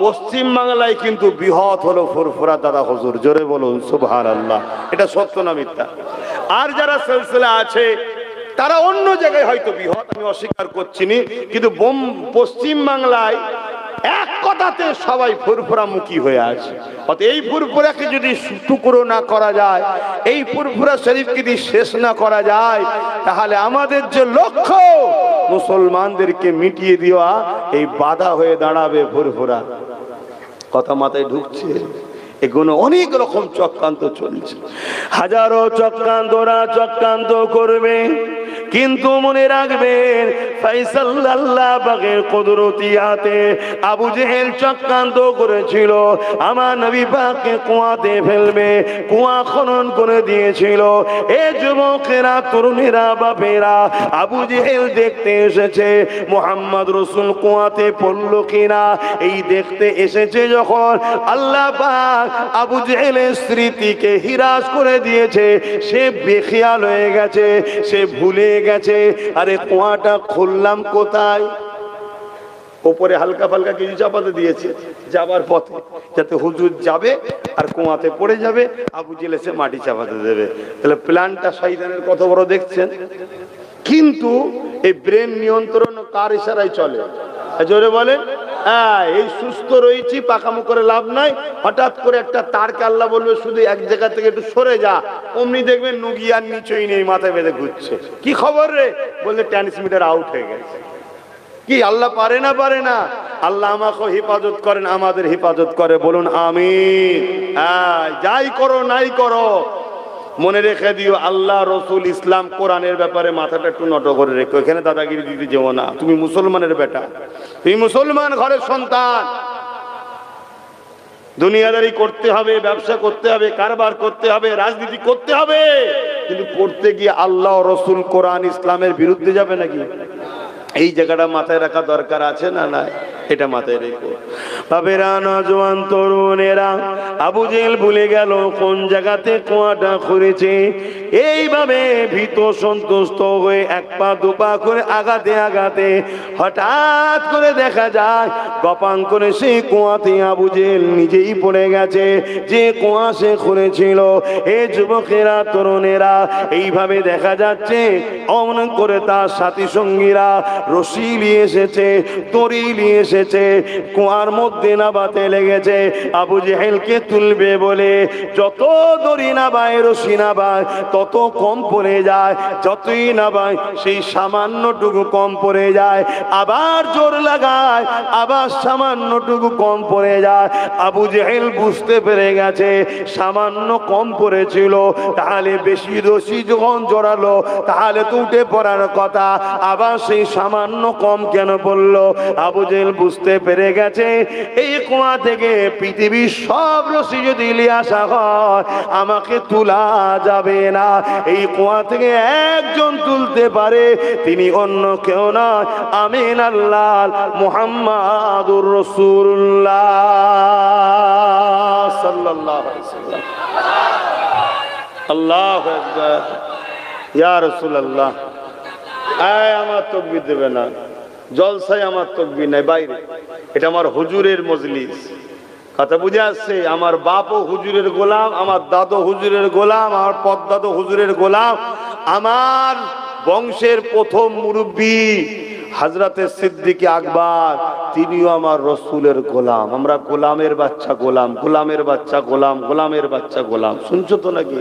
পশ্চিম বাংলায় কিন্তু বৃহৎ হলো ফুরফুরা দাদা হুজুর। জোরে বলুন সুবহানাল্লাহ। এটা সত্য না মিথ্যা? আর যারা সিলসিলা আছে তারা অন্য জায়গায় হয়তো বৃহৎ, আমি অস্বীকার করছি না, কিন্তু পশ্চিম বাংলায় এক কথাতে সবাই ফুরফুরা মুখী হয়ে আছে। এই ফুরফুরাকে যদি টুকরো না করা যায়, এই ফুরফুরা শরীফকে যদি শেষ না করা যায়, তাহলে আমাদের যে লক্ষ্য মুসলমানদেরকে মিটিয়ে দেওয়া, এই বাধা হয়ে দাঁড়াবে ফুরফুরা। কথা মাথায় ঢুকছে? এগুলো অনেক রকম চক্রান্ত চলছে, হাজারো চক্রান্তরা চক্রান্ত করবে, কিন্তু মনে রাখবেন ফয়সাল আল্লাহ পাকের কুদরতিয়াতে আবু জেহেল চক্রান্ত করেছিল আমার নবী পাককে কুয়াতে ফেলবে, কুয়া খনন করে দিয়েছিল। এ যুবকেরা, তরুণেরা, বাপেরা, আবু জেহেল দেখতে এসেছে মুহাম্মদ রাসূল কুয়াতে পড়লো কিনা। এই দেখতে এসেছে যখন, আল্লাহ পাক আবু জেহেলের স্মৃতিকে হিরাস করে দিয়েছে, সে বেখিয়াল হয়ে গেছে, সে ভুলে গেছে আরে কুয়াটা খুললাম কোথায়। উপরে হালকা ফালকা কিছু চাপাতে দিয়েছে যাবার পথে, যাতে হুজুর যাবে আর কুয়াতে পড়ে যাবে, আবু জেহেল এসে মাটি চাপাতে দেবে। তাহলে প্ল্যানটা শয়তানের কত বড় দেখছেন। কিন্তু এই ব্রেন নিয়ন্ত্রণ কার ইশারায় চলে? জোরে বলে। এই সুস্থ রয়েছি, পাকামো করে লাভ নাই, হঠাৎ করে একটা তারকে আল্লাহ বলবে শুধু এক জায়গা থেকে একটু সরে যা, অমনি দেখবেন নুগিয়ার নিচই নেই, মাথায় বেঁধে ঘুরছে। কি খবর রে? বললে ট্রান্সমিটার আউট হয়ে গেছে। কি আল্লাহ পারে না? পারে না? আল্লাহ আমাকে হেফাজত করেন, আমাদের হেফাজত করে, বলুন আমিন। যাই করো নাই করো, মনে রেখে দিও আল্লাহ, রসুল, ইসলাম, কোরআনের ব্যাপারে মাথাটা একটু নত করে রেখো। এখানে দাদাগিরি দিতে যেও না। তুমি মুসলমানের বেটা, তুমি মুসলমান ঘরের সন্তান। দুনিয়াদারি করতে হবে, ব্যবসা করতে হবে, কারবার করতে হবে, রাজনীতি করতে হবে, কিন্তু করতে গিয়ে আল্লাহ, রসুল, কোরআন, ইসলামের বিরুদ্ধে যাবে নাকি? এই জায়গাটা মাথায় রাখা দরকার আছে না? নাই? এটা মাথায় রেখো। বাবেরা, নজওয়ান, তরুণেরা, আবু জেহেল ভুলে গেল কোন জায়গাতে কুয়াটা খুঁড়েছে। এইভাবে ভীত সন্তুষ্ট হয়ে এক পা দুপা করে আগাতে আগাতে হঠাৎ করে দেখা যায় গপাং করে সেই কুয়াতে আবু জেহেল নিজেই পড়ে গেছে, যে কুয়া সে খুঁড়েছিল। এ যুবকেরা, তরুণেরা, এইভাবে দেখা যাচ্ছে অমন করে তার সাথী সঙ্গীরা রশি নিয়ে এসেছে, দড়ি নিয়ে এসেছে, কুয়ার মধ্যে নাবাতে লেগেছে। আবু জেহেলকে তুলবে বলে যত দড়ি নাবায়, রশি নাবায়, তত কম পড়ে যায়, যতই নাবায় সেই সামান্যটুকু কম পড়ে যায়, আবার জোর লাগায়, আবার সামান্যটুকু কম পড়ে যায়। আবু জেহেল বুঝতে পেরে গেছে সামান্য কম পড়েছিল, তাহলে বেশি রশি যখন জড়ালো তাহলে তো উঠে পড়ার কথা, আবার সেই সামান্য কম কেন বললো? আবু জেহেল বুঝতে পেরে গেছে এই কুয়া থেকে পৃথিবীর সব রশি যদি নিয়ে আসা হয় আমাকে তোলা যাবে না। এই কুয়া থেকে একজন তুলতে পারে, তিনি অন্য কেউ নয়, আমিন আল্লাহ মুহাম্মাদুর রাসূলুল্লাহ সাল্লাল্লাহু আলাইহি ওয়াসাল্লাম। আল্লাহু আকবার। ইয়া রাসূলুল্লাহ, আয় আমার তাকবীর দেবে না, জলসায় আমার তাকবীর নাই, বাইরে। এটা আমার হুজুরের মজলিস, কথা বুঝে আসছে? আমার বাপও হুজুরের গোলাম, আমার দাদু হুজুরের গোলাম, আমার পদ্দাদু হুজুরের গোলাম, আমার বংশের প্রথম মুরব্বী হযরতে সিদ্দিক আকবর তিনিও আমার রসুলের গোলাম। আমরা গোলামের বাচ্চা গোলাম, গোলামের বাচ্চা গোলাম, গোলামের বাচ্চা গোলাম। শুনছো তো নাকি?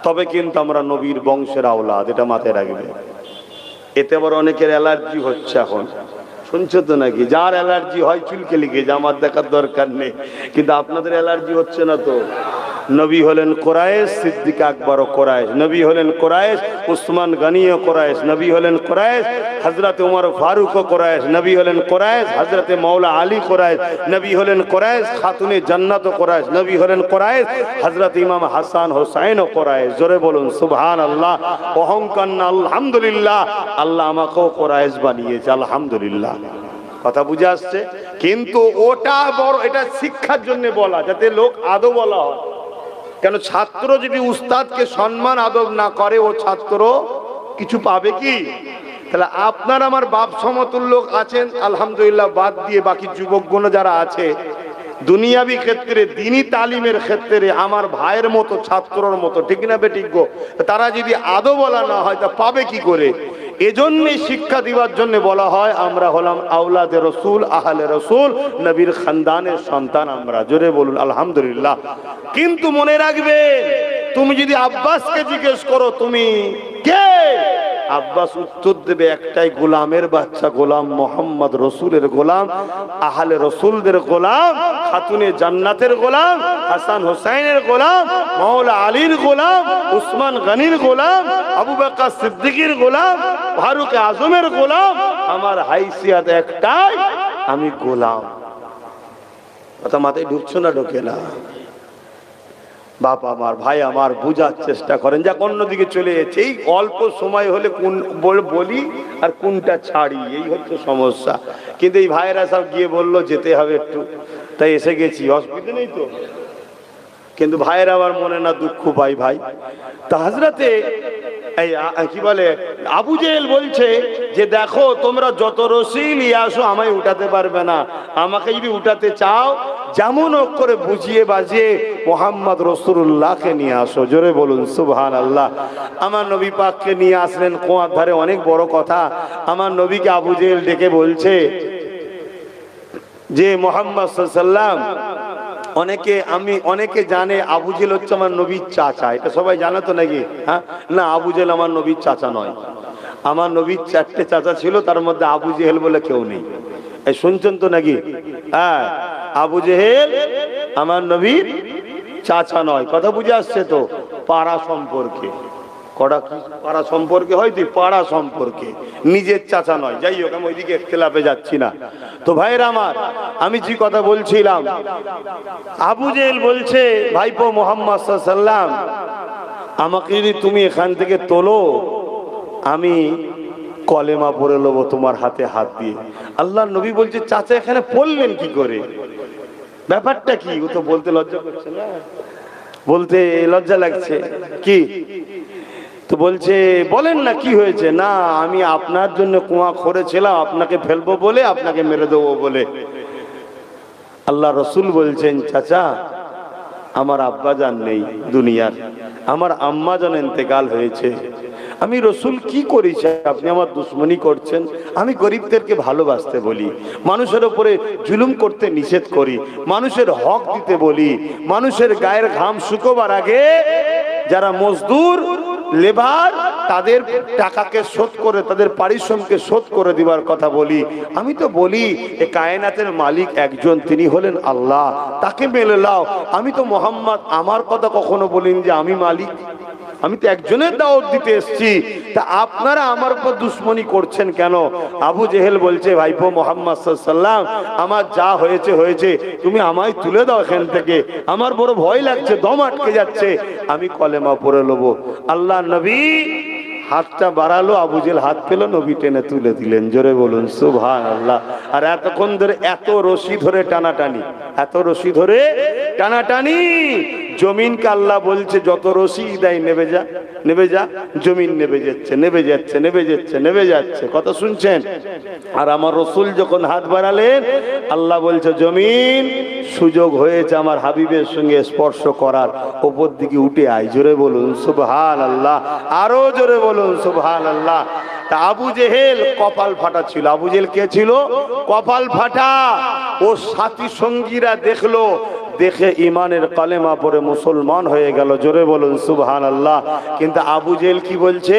তবে কিন্তু আমরা নবীর বংশের আওলাদ, এটা মাথায় রাখবে। এতে আবার অনেকের অ্যালার্জি হচ্ছে এখন, শুনছো তো নাকি? যার অ্যালার্জি হয় চুলকে লিখে যে আমার দেখার দরকার নেই, কিন্তু আপনাদের অ্যালার্জি হচ্ছে না তো? নবী হলেন কোরাইশ, সিদ্দিক আকবরও কোরাইশ। নবী হলেন কোরাইশ, উসমান গনিও কোরাইশ। নবী হলেন কোরাইশ, হযরত ওমর ফারুকও কোরাইশ। নবী হলেন কোরাইশ, হযরত মাওলা আলী কোরাইশ। নবী হলেন কোরাইশ, খাতুনে জান্নাতও কোরাইশ। নবী হলেন কোরাইশ, হযরত ইমাম হাসান হোসেনও কোরাইশ। জোরে বলুন সুবহানাল্লাহ। অহংকার না, আলহামদুলিল্লাহ, আল্লাহ আমাকেও কোরাইশ বানিয়েছে, আলহামদুলিল্লাহ। কথা বুঝে আসছে? কিন্তু ওটা বড়, এটা শিক্ষার জন্য বলা, যাতে লোক আদব বলা হয়। কেন? ছাত্র যদি উস্তাদকে সম্মান আদব না করে, ও ছাত্র কিছু পাবে কি? তাহলে আপনার আমার বাপ সমতুল্য লোক আছেন আলহামদুলিল্লাহ, বাদ দিয়ে বাকি যুবকগণ যারা আছে দুনিয়াবি ক্ষেত্রে, দ্বীনি তালিমের ক্ষেত্রে আমার ভাইয়ের মতো, ছাত্রর মতো, ঠিক না বেঠিক গো? তারা যদি আদব বলা না হয় তা পাবে কি করে? এজন্যই শিক্ষা দিবার জন্য বলা হয় আমরা হলাম আওলাদে রসুল, আহলে রসুল, নবীর খানদানের সন্তান আমরা। জোরে বলুন আলহামদুলিল্লাহ। কিন্তু মনে রাখবে, তুমি যদি আব্বাসকে জিজ্ঞেস করো তুমি কে, আব্বাস উত্তর দেবে একটাই, গোলামের বাচ্চা, গোলাম মোহাম্মদ রসুলের গোলাম, আহলে রসুলদের গোলাম, খাতুনে জান্নাতের গোলাম, হাসান হোসেনের গোলাম, মাওলা আলীর গোলাম, উসমান গনির গোলাম, আবু বকর সিদ্দিকের গোলাম, ফারুক আজমের গোলাম। আমার হাইসিয়াত একটাই, আমি গোলাম। কথা মাথায় ঢুকছো না? ঢোকে না? বাপ আমার, ভাই আমার, বুঝার চেষ্টা করেন। যাক, অন্যদিকে চলে যাচ্ছে। এই অল্প সময় হলে কোন বলি আর কোনটা ছাড়ি, এই হচ্ছে সমস্যা। কিন্তু এই ভাইয়েরা সব গিয়ে বললো যেতে হবে একটু, তাই এসে গেছি, অসুবিধা নেই তো। কিন্তু ভাইয়েরা আবার মনে না দুঃখ পাই ভাই। তা হযরতে এই কি বলে আবু জেহেল বলছে যে দেখো তোমরা যত রশি নিয়ে আসো আমায় উঠাতে পারবে না, আমাকে যদি উঠাতে চাও যেমন করে বুঝিয়ে বাজিয়ে মোহাম্মদ রাসূলুল্লাহকে নিয়ে আসো। জোরে বলুন সুবহানাল্লাহ। আমার নবী পাককে নিয়ে আসলেন কুয়ার ধারে, অনেক বড় কথা। আমার নবীকে আবু জেহেল ডেকে বলছে যে মোহাম্মদ সাল্লাল্লাহু আলাইহি ওয়াসাল্লাম, অনেকে জানে আবু জেহেল হচ্ছে আমার নবীর চাচা, এটা সবাই জানে তো নাকি? হ্যাঁ না, আবু জেহেল আমার নবীর চাচা নয়। আমার নবীর 4টে চাচা ছিল, তার মধ্যে আবু জেহেল বলে কেউ নেই। এই শুনছেন তো নাকি? হ্যাঁ, আবু জেহেল আমার নবীর চাচা নয়। কথা বুঝে আসছে তো? পাড়া সম্পর্কে, কটা কি পাড়া সম্পর্কে হয়, তুই পাড়া সম্পর্কে, নিজের চাচা নয়। যাই হোক, আমি ওইদিকে ইখতিলাফে যাচ্ছি না। তো ভাইরা আমার, আমি যে কথা বলছিলাম, আবু জেহেল বলছে ভাইপো মুহাম্মদ সাল্লাল্লাহু আলাইহি ওয়াসাল্লাম, আমাকে যদি তুমি এখান থেকে তোলো, আমি কলেমা পড়ে নেবো তোমার হাতে হাত দিয়ে। আল্লাহর নবী বলছে চাচা এখানে পড়লেন কি করে, ব্যাপারটা কি? ও তো বলতে লজ্জা করছে না, বলতে লজ্জা লাগছে কি? তো বলছে বলেন না কি হয়েছে? না, আমি আপনার জন্য কুয়া করেছিলাম, আপনাকে ফেলবো বলে, আপনাকে মেরে দেবো বলে। আল্লাহ রসুল বলছেন চাচা, আমার আব্বা জান নেই দুনিয়ার, আমার আম্মা জান ইন্তেকাল হয়েছে। আমি রসুল কি করেছি আপনি আমার দুশ্মনী করছেন? আমি গরিবদেরকে ভালোবাসতে বলি, মানুষের উপরে জুলুম করতে নিষেধ করি, মানুষের হক দিতে বলি, মানুষের গায়ের ঘাম শুকোবার আগে যারা মজদুর লেবার তাদের টাকাকে শোধ করে, তাদের পারিশ্রমিককে শোধ করে দিবার কথা বলি। আমি তো বলি এ কায়নাতের মালিক একজন, তিনি হলেন আল্লাহ, তাকে মেনে নাও। আমি তো মোহাম্মদ, আমার কথা কখনো বলিনি যে আমি মালিক, আমি তো একজনের দাওয়াত দিতে এসেছি, তা আপনারা আমার উপর দুশ্মনী করছেন কেন? আবু জেহেল বলছে, ভাইপো মোহাম্মদ সাল্লাল্লাহু আলাইহি ওয়াসাল্লাম, আমার যা হয়েছে হয়েছে, তুমি আমায় তুলে দাও এখান থেকে, আমার বড় ভয় লাগছে, দম আটকে যাচ্ছে, আমি কলেমা পড়ে নেবো। আল্লাহ নবী হাতটা বাড়ালো, আবু জেহেল হাত পেল, নবী টেনে তুলে দিলেন। জোরে বলুন সুবহানাল্লাহ। আর এতক্ষণ ধরে এত রশি ধরে টানাটানি, এত রশি ধরে টানাটানি, জমিনকে আল্লাহ বলছে যত রশি দেয় নেবে যা, নেবে যা। জমিন নেবে যাচ্ছে, নেবে যাচ্ছে, নেবে যাচ্ছে, নেবে যাচ্ছে। কথা শুনছেন? আর আমার রসুল যখন হাত বাড়ালেন, আল্লাহ বলছে জমিন সুযোগ হয়েছে আমার হাবিবের সঙ্গে স্পর্শ করার, ওপর দিকে উঠে আয়। জোরে বলুন সুবহানাল্লাহ, আরো জোরে বলুন সুবহানাল্লাহ। তা আবু জেহেল কপাল ফাটা ছিল। আবু জেহেল কে ছিল? কপাল ফাটা। ও সাথী সঙ্গীরা দেখলো, দেখে ইমানের কালেমা পড়ে মুসলমান হয়ে গেল। জোরে বলুন সুবহানাল্লাহ। কিন্তু আবু জেহেল কি বলছে?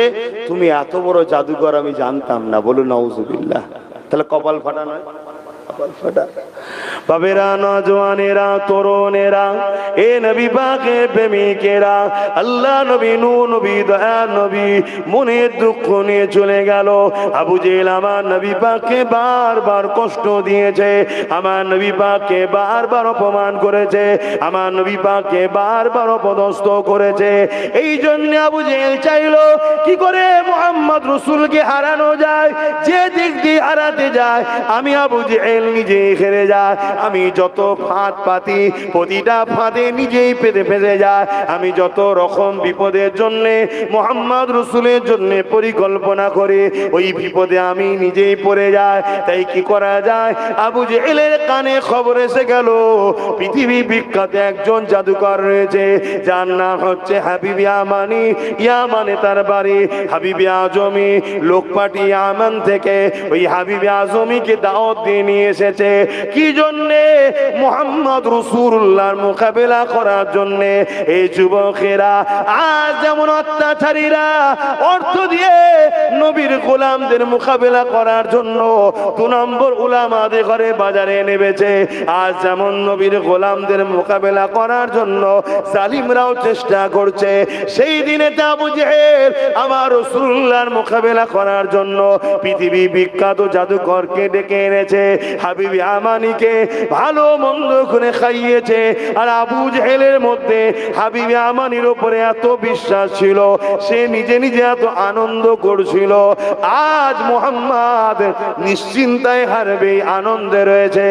তুমি এত বড় জাদুকর আমি জানতাম না। বলুন নাউজুবিল্লাহ। তাহলে কপাল ফাটা নয়, কপাল ফাটা। বাবেরা, নওজওয়ানেরা, তরুণেরা, এ নবী পাকের প্রেমিকেরা, আল্লাহ নবী, নূর নবী, দয়া নবী মনের দুঃখ নিয়ে চলে গেল। আবু জেহেল আমার নবী পাককে বারবার কষ্ট দিয়েছে, আমার নবী পাককে বারবার অপমান করেছে, আমার নবী পাককে বারবার অপদস্থ করেছে। এই জন্য আবু জেহেল চাইলো কি করে মুহাম্মদ রাসূলকে হারানো যায়। যে দিক দিয়ে হারাতে যায়, আমি আবু জেহেল নিজে হেরে যায়। আমি যত ফাঁদ পাতি, প্রতিটা ফাঁদে নিজেই পেতে ফেসে যায়। আমি যত রকম বিপদের জন্য মুহাম্মদ রাসূলের জন্য পরিকল্পনা করি, ওই বিপদে আমি নিজেই পড়ে যাই। তাই কি করা যায়? আবু জেহেলের কানে খবর এসে গেল পৃথিবী বিখ্যাত একজন জাদুকর রয়েছে, যার নাম হচ্ছে হাবিব ইয়ামানি। ইয়ামানে তার বাড়ি, হাবিব আজমি লোক পাঠিয়ে ইয়ামান থেকে ওই হাবিব আজমিকে দাওয়াত দিয়ে নিয়ে এসেছে। কি জন্যে? মুহাম্মদ রাসূলুল্লাহর মোকাবেলা করার জন্যে। এই যুবকেরা আজ যেমন অত্যাচারীরা অর্থ দিয়ে নবীর গোলামদের মোকাবেলা করার জন্য 2 নম্বর উলামাদের ঘরে বাজারে নেমেছে, আজ যেমন নবীর গোলামদের মোকাবেলা করার জন্য জালিমরাও চেষ্টা করছে। সেই দিনে আবু জেহেল আমার রাসূলুল্লাহর মোকাবেলা করার জন্য পৃথিবী বিখ্যাত জাদুকরকে ডেকে এনেছে, হাবিব ইয়ামানিকে ভালো মন্দ করে খাইয়েছে। আর আবু জেহেলের মধ্যে হাবিব ইয়ামানির উপরে এত বিশ্বাস ছিল, সে নিজে নিজে এত আনন্দ করছিল। আজ মুহাম্মদ নিশ্চিন্তায় হারবে, আনন্দে রয়েছে।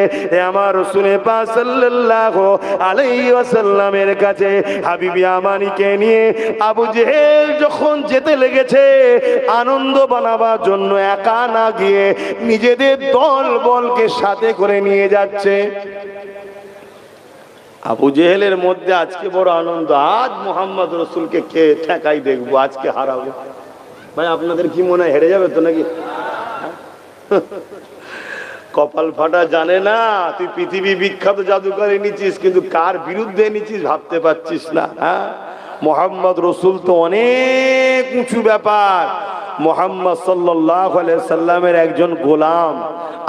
আমার রাসূল পাক সাল্লাল্লাহু আলাইহি ওয়াসাল্লামের কাছে হাবিব ইয়ামানিকে নিয়ে আবু জেহেল যখন যেতে লেগেছে, আনন্দ বানাবার জন্য একা না গিয়ে নিজেদের দল বলকে সাথে করে নিয়ে যাচ্ছে। আবু জেহেলের মধ্যে আজকে বড় আনন্দ, আজ মুহাম্মদ রাসূলকে কে ঠেকাই দেখবো, আজকে হারাবো। ভাই আপনাদের কি মনে হয় হেরে যাবে তো নাকি? কপাল ফাটা জানে না, তুই পৃথিবী বিখ্যাত জাদুকর এনেছিস, কিন্তু কার বিরুদ্ধে এনেছিস ভাবতে পারছিস না। হ্যাঁ, মুহাম্মদ রাসূল তো অনেক উঁচু ব্যাপার। মুহাম্মদ সাল্লাল্লাহু আলাইহি সাল্লামের একজন গোলাম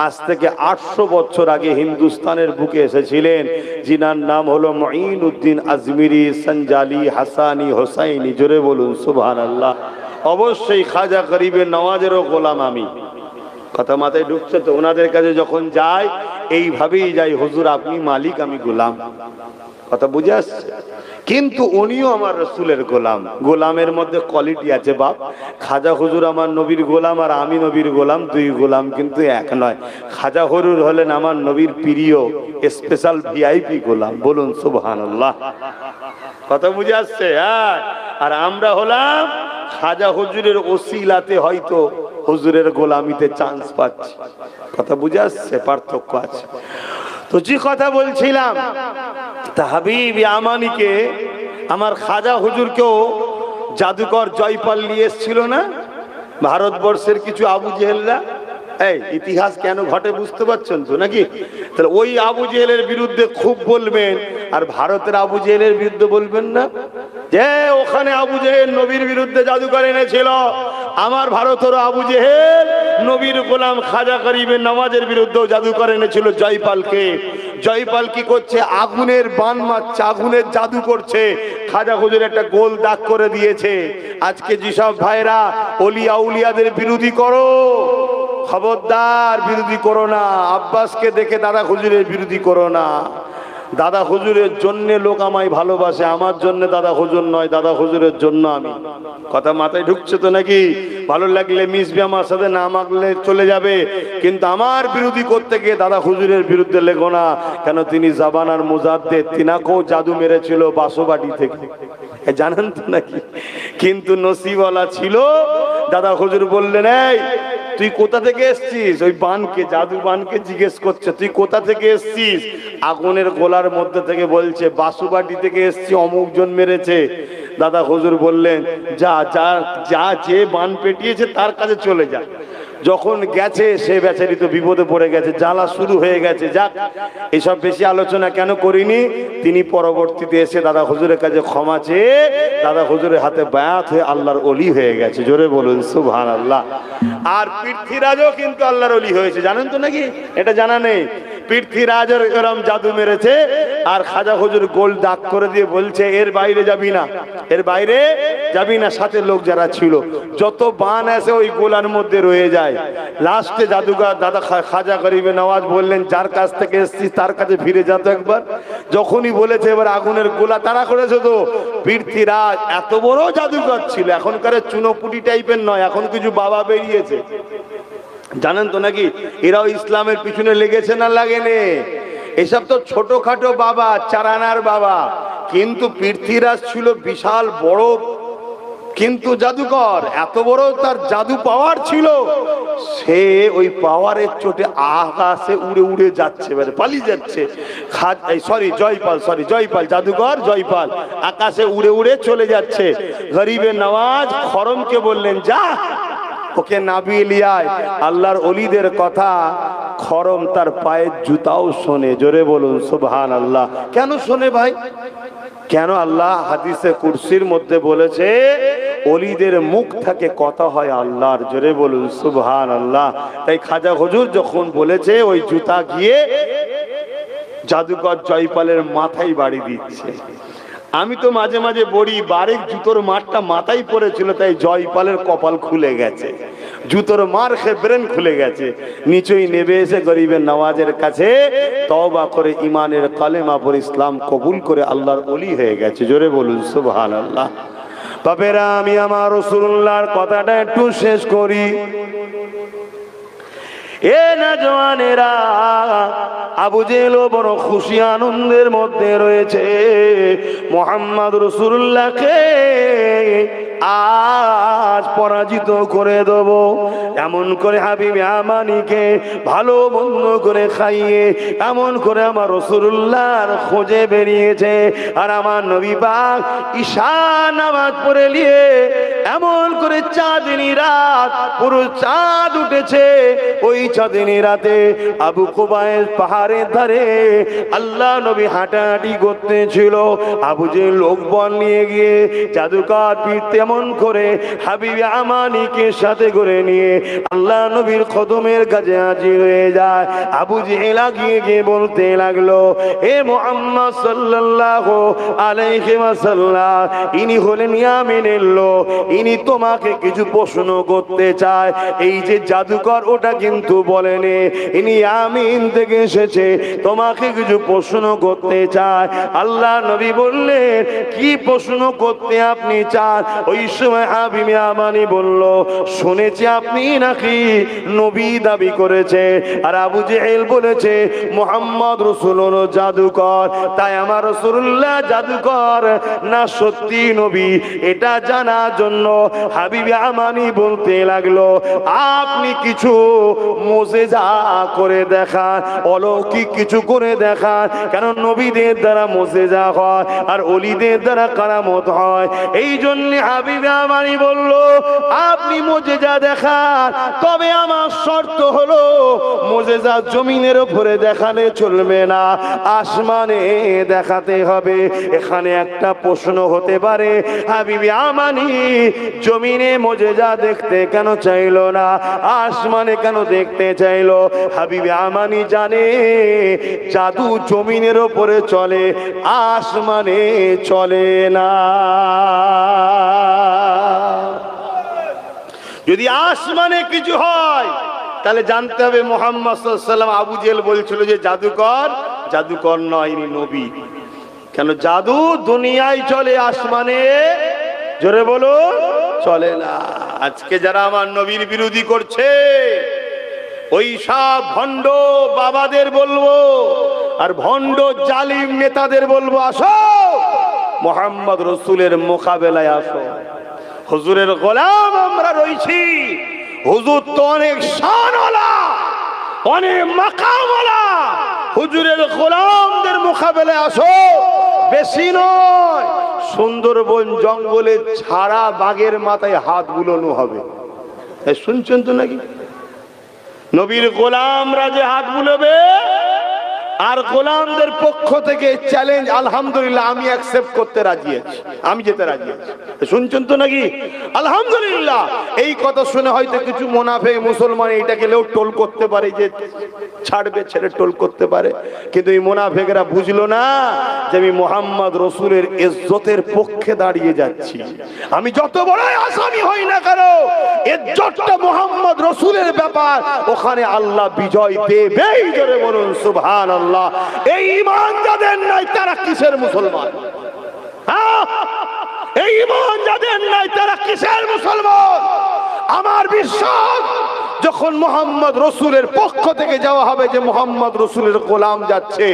আজ থেকে 800 বছর আগে হিন্দুস্তানের বুকে এসেছিলেন, যিনার নাম হলো মুঈনুদ্দিন আজমিরি সঞ্জালি হাসানি হোসাইনি। জোরে বলুন সুবহানাল্লাহ। অবশ্যই খাজা গরিবের নওয়াজেরও গোলাম আমি। কথা মাথায় ঢুকছে তো? ওনাদের কাছে যখন যাই এইভাবেই যাই, হুজুর আপনি মালিক, আমি গোলাম। কথা বুঝে আসছে? কিন্তু উনিও আমার রাসূলের গোলাম। গোলামের মধ্যে কোয়ালিটি আছে বাপ। খাজা হুজুর আমার নবীর গোলাম আর আমি নবীর গোলাম, 2 গোলাম কিন্তু এক নয়। খাজা হুজুর হলেন আমার নবীর প্রিয় স্পেশাল ভিআইপি গোলাম। বলুন সুবহানাল্লাহ। কথা বুঝে আসছে? হ্যাঁ। আর আমরা হলাম খাজা হুজুরের ওসিলাতে হয়তো হুজুরের গোলামিতে চান্স পাচ্ছি। কথা বুঝে আসছে? পার্থক্য আছে। তো যে কথা বলছিলাম, তা হাবিব ইয়ামানিকে আমার খাজা হুজুরকেও জাদুকর জয়পাল নিয়ে এসেছিল না ভারতবর্ষের কিছু আবু জেহেলরা। এই ইতিহাস কেন ঘটে বুঝতে পারছেন তো নাকি? তাহলে ওই আবু জেহেলের বিরুদ্ধে খুব বলবেন, আর ভারতের আবু জেহেলের বিরুদ্ধে বলবেন না। যে ওখানে আবু জেহেল নবীর বিরুদ্ধে জাদুকর এনেছিল, আমার ভারতের আবু জেহেল নবীর গোলাম খাজা গরিবের নওয়াজের বিরুদ্ধেও জাদুকর এনেছিল জয়পালকে। জয়পাল কি করছে? আগুনের বান মারছে, আগুনের জাদু করছে। খাজা হুজুর একটা গোল দাগ করে দিয়েছে। আজকে যেসব ভাইরা অলি আউলিয়াদের বিরোধী করো, খবরদার বিরোধী করো না। আব্বাসকে দেখে দাদা হুজুরের বিরোধী করো না। দাদা হুজুরের জন্য লোক আমায় ভালোবাসে, আমার জন্য দাদা হুজুর নয়, দাদা হুজুরের জন্য আমি। কথা মাথায় ঢুকছে তো নাকি? ভালো লাগলে মিশবে আমার সাথে, না মাগলে চলে যাবে, কিন্তু আমার বিরোধী করতে গিয়ে দাদা হুজুরের বিরুদ্ধে লেগো না। কেন? তিনি জাবানার মুজাদ্দেদ, তিনাকেও জাদু মেরেছিল বাসোবাটি থেকে, জানেন তো নাকি? কিন্তু নসিবওয়ালা ছিল। দাদা হুজুর বললেন, এই তুই কোথা থেকে এসছিস? ওই বানকে, জাদু বানকে জিজ্ঞেস করছে, তুই কোথা থেকে এসছিস? আগুনের গোলার মধ্যে থেকে বলছে, বাসুবাটি থেকে এসছি, অমুক জন মেরেছে। দাদা হুজুর বললেন, যা যা যা, যে বান পেটিয়েছে তার কাছে চলে যা। যখন গেছে সে বেচারি তো বিপদে পড়ে গেছে, জ্বালা শুরু হয়ে গেছে। যাক, এসব বেশি আলোচনা কেন করিনি। তিনি পরবর্তীতে এসে দাদা হুজুরের কাছে ক্ষমা চেয়ে দাদা হুজুরের হাতে বায়াত হয়ে আল্লাহর ওলি হয়ে গেছে। জোরে বলুন সুবহানাল্লাহ। আর পৃথ্বীরাজও কিন্তু আল্লাহর ওলি হয়েছে, জানেন তো নাকি? এটা জানা নেই? পৃথ্বীরাজের এরকম জাদু মেরেছে, আর খাজা হুজুর গোল দাগ করে দিয়ে বলছে, এর বাইরে যাবি না, এর বাইরে যাবি না। সাথে লোক যারা ছিল, যত বান আসে ওই গোলার মধ্যে রয়ে যায়। লাস্টে জাদুঘর দাদা খাজা গরিবে নওয়াজ বললেন, যার কাছ থেকে এসেছিস তার কাছে ফিরে যেত একবার। যখনই বলেছে এবার আগুনের গোলা তারা করেছে, তো পৃথ্বীরাজ এত বড় জাদুঘর ছিল, এখনকার চুনোপুটি টাইপের নয়, এখন কিছু বাবা বেরিয়েছে, জানেন তো নাকি? এরাও ইসলামের পিছনে লেগেছে না লাগেনি? এসব তো ছোটখাটো বাবা, চারানার বাবা, কিন্তু পৃথ্বীরাজ ছিল বিশাল বড় কিন্তু জাদুকর। এত বড় তার জাদু পাওয়ার ছিল, সে ওই পাওয়ারের চোটে আকাশে উড়ে উড়ে যাচ্ছে, পালিয়ে যাচ্ছে। জয়পাল জাদুকর জয়পাল আকাশে উড়ে উড়ে চলে যাচ্ছে। গরিবে নওয়াজ খরমকে বললেন, যা ওকে নাবিয়ে লিয়ায়। আল্লাহর ওলিদের কথা খরম তার পায়ের জুতাও শোনে। জোরে বলুন সুবহানাল্লাহ। কেন শোনে ভাই? কেন? আল্লাহ হাদিসে কুরসির মধ্যে বলেছে, ওলিদের মুখ থেকে কথা হয় আল্লাহর। জোরে বলুন সুবহানাল্লাহ। তাই খাজা হুজুর যখন বলেছে, ওই জুতা গিয়ে জাদুকর জয়পালের মাথায় বাড়ি দিচ্ছে। আমি তো মাঝে মাঝে বলি, বারেক জুতোর মারটা মাথায় পড়েছিল, তাই জয়পালের কপাল খুলে গেছে, জুতোর মার খেয়ে ব্রেন খুলে গেছে। নিচেই নেবে এসে গরিবের নওয়াজের কাছে তওবা করে ইমানের কালেমা পড়ে ইসলাম কবুল করে আল্লাহর ওলি হয়ে গেছে। জোরে বলুন সুবহানাল্লাহ। বাপেরা, আমি আমার রাসূলুল্লাহর কথাটা একটু শেষ করি। এ নওজওয়ানেরা, আবু জেহেল বড় খুশি আনন্দের মধ্যে রয়েছে। মুহাম্মদ রাসূলুল্লাহকে আজ পরাজিত করে দেব, এমন করে হাবিব আমানিকে ভালো মন্দ করে খাইয়ে, এমন করে আমার রাসূলুল্লাহর খোঁজে বেরিয়েছে। আর আমার নবী পাক ঈশা নামাজ পড়ে নিয়ে এমন করে চাঁদনি রাত, পুরো চাঁদ উঠেছে। ওই চাঁদনি রাতে আবু কুবাইস পাহাড়ের ধারে আল্লাহ নবী হাঁটাহাঁটি করতেছিল। আবু যে লোকবল নিয়ে গিয়ে জাদুকর পীর তেমন করে হাবিব আমানিকে সাথে করে নিয়ে আল্লাহ নবীর কদমের কাছে হাজির হয়ে যায়। আবু জেহেল গিয়ে গিয়ে বলতে লাগলো, হে মুহাম্মদ সাল্লাল্লাহু আলাইহি ওয়াসাল্লাম, ইনি হলেন ইয়ামিনের লোক, ইনি তোমাকে কিছু প্রশ্ন করতে চায়। এই যে জাদুকর, ওটা কিন্তু বলেনি, ইনি ইয়ামিন থেকে এসেছে, তোমাকে কিছু প্রশ্ন করতে চায়। আল্লাহ নবী বললেন, কি প্রশ্ন করতে আপনি চান? ওই সময় হাবিব আমানি বলল, শুনেছি আপনি নাকি নবী দাবি করেছে, আর আবু জেহেল বলেছে মুহাম্মদ রাসূলুর জাদুকর, তাই আমার রাসূলুল্লাহ জাদুকর না সত্যি নবী, এটা জানার জন্য হাবিব আমানি বলতে লাগলো, আপনি কিছু মুজিজা করে দেখান, অলৌকিক কিছু করে দেখান। কেন? নবীদের দ্বারা মুজিজা হয় আর ওলিদের দ্বারা কারামত হয়। এই জন্য হাবিব আমানি বলল, আপনি মুজিজা দেখান, তবে আমার শর্ত হলো মুজিজা জমিনের উপরে দেখালে চলবে না, আসমানে দেখাতে হবে। এখানে একটা প্রশ্ন হতে পারে, হাবিবি আমানি জমিনে মুজিজা দেখতে কেন চাইলো না, আসমানে কেন দেখতে চাইলো? হাবিবি আমানি জানে জাদু জমিনের উপরে চলে, আসমানে চলে না। যদি আসমানে কিছু হয় তাহলে জানতে হবে মুহাম্মদ সাল্লাল্লাহু আলাইহি ওয়াসাল্লাম। আবু জেহেল বলছিল যে জাদুকর, জাদুকর নয়, ইনি নবী। কেন জাদু দুনিয়ায় চলে, আসমানে জোরে বলো চলে না। আজকে যারা আমার নবীর বিরোধী করছে, ওই সব ভণ্ড বাবাদের বলবো আর ভণ্ড জালিম নেতাদের বলবো, আসো মুহাম্মদ রাসূলের মোকাবেলায় আসো। হুজুরের গোলাম আমরা রইছি, হুজুর তো অনেক শানওয়ালা, অনেক মাকামওয়ালা, হুজুরের গোলামদের মোকাবেলায় আসো। বেশি নয়, সুন্দরবন জঙ্গলে ছাড়া বাঘের মাথায় হাত বুলানো হবে। শুনছেন তো নাকি? নবীর গোলামরা যে হাত বুলাবে, আর গোলামদের পক্ষ থেকে চ্যালেঞ্জ, আলহামদুলিল্লাহ আমি অ্যাকসেপ্ট করতে রাজি আছি, আমি যেতে রাজি আছি। শুনছেন তো নাকি? আলহামদুলিল্লাহ। এই কথা শুনে হয়তো কিছু মুনাফিক মুসলমান এইটা গেলেও টোল করতে পারে, যে ছাড়বে ছেড়ে টোল করতে পারে, কিন্তু এই মুনাফিকরা বুঝলো না যে আমি মুহাম্মদ রাসূলের ইজ্জতের পক্ষে দাঁড়িয়ে যাচ্ছি। আমি যত বড়ই আসামি হই না কেন, ইজ্জতটা মুহাম্মদ রাসূলের ব্যাপার, ওখানে আল্লাহ বিজয় দেবেই। জোরে বলুন সুবহানাল্লাহ। এই ঈমান যাদের নাই তারা কিসের মুসলমান? এই ঈমান যাদের নাই তারা কিসের মুসলমান? আমার বিশ্বাস, যখন মুহাম্মদ রাসূলের পক্ষ থেকে যাওয়া হবে যে মুহাম্মদ রাসূলের গোলাম যাচ্ছে,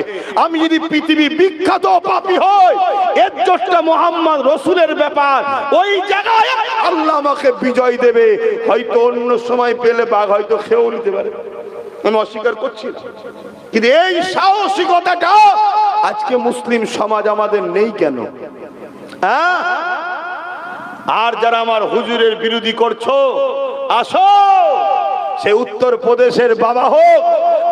আমি যদি পৃথিবী বিখ্যাত পাপী হই, ইজ্জতটা মুহাম্মদ রাসূলের ব্যাপার, ওই জায়গায় আল্লাহ আমাকে বিজয় দেবে। হয়তো অন্য সময় পেলে বাঘ হয়তো খেয়েও নিতে পারে, আমি অস্বীকার করছি না, কিন্তু এই সাহসিকতাটা আজকে মুসলিম সমাজ আমাদের নেই কেন? আর যারা আমার হুজুরের বিরোধী করছো, আসো, সে উত্তর প্রদেশের বাবা হোক,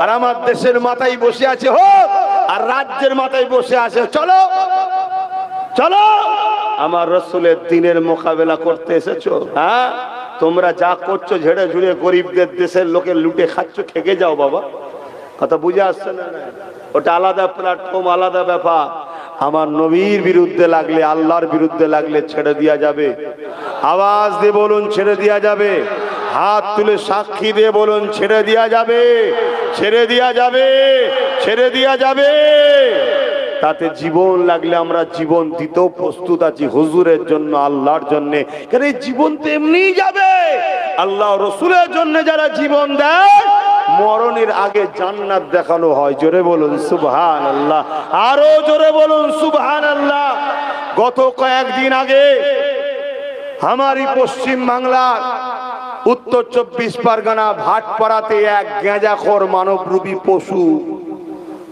আর আমার দেশের মাথায় বসে আছে হোক, আর রাজ্যের মাথায় বসে আছে, চলো চলো আমার রাসূলের দ্বীনের মোকাবেলা করতে এসেছো। হ্যাঁ, তোমরা যা করছো ঝেড়ে ঝুড়ে গরিবদের দেশের লোকের লুটে খাচ্ছ, খেগে যাও বাবা। কথা বুঝে আসছে না? ওটা আলাদা প্ল্যাটফর্ম, আলাদা ব্যাপার। আমার নবীর বিরুদ্ধে লাগলে, আল্লাহর বিরুদ্ধে লাগলে ছেড়ে দেওয়া যাবে? আওয়াজ দিয়ে বলুন ছেড়ে দেওয়া যাবে? হাত তুলে সাক্ষী দিয়ে বলুন ছেড়ে দেওয়া যাবে? ছেড়ে দেওয়া যাবে? ছেড়ে দেওয়া যাবে? তাতে জীবন লাগলে আমরা জীবন দিতেও প্রস্তুত আছি, হুজুরের জন্য, আল্লাহর জন্য। কারণ এই জীবন তো এমনিই যাবে। আল্লাহ রাসূলের জন্য যারা জীবন দেয়, মরণের আগে জান্নাত দেখানো হয়। জোরে বলুন সুবহানাল্লাহ, আরো জোরে বলুন সুবহানাল্লাহ। গত কয়েকদিন আগে আমারই পশ্চিম বাংলার উত্তর 24 পরগনা ভাটপাড়াতে এক গেঁজাখোর মানবরূপী পশু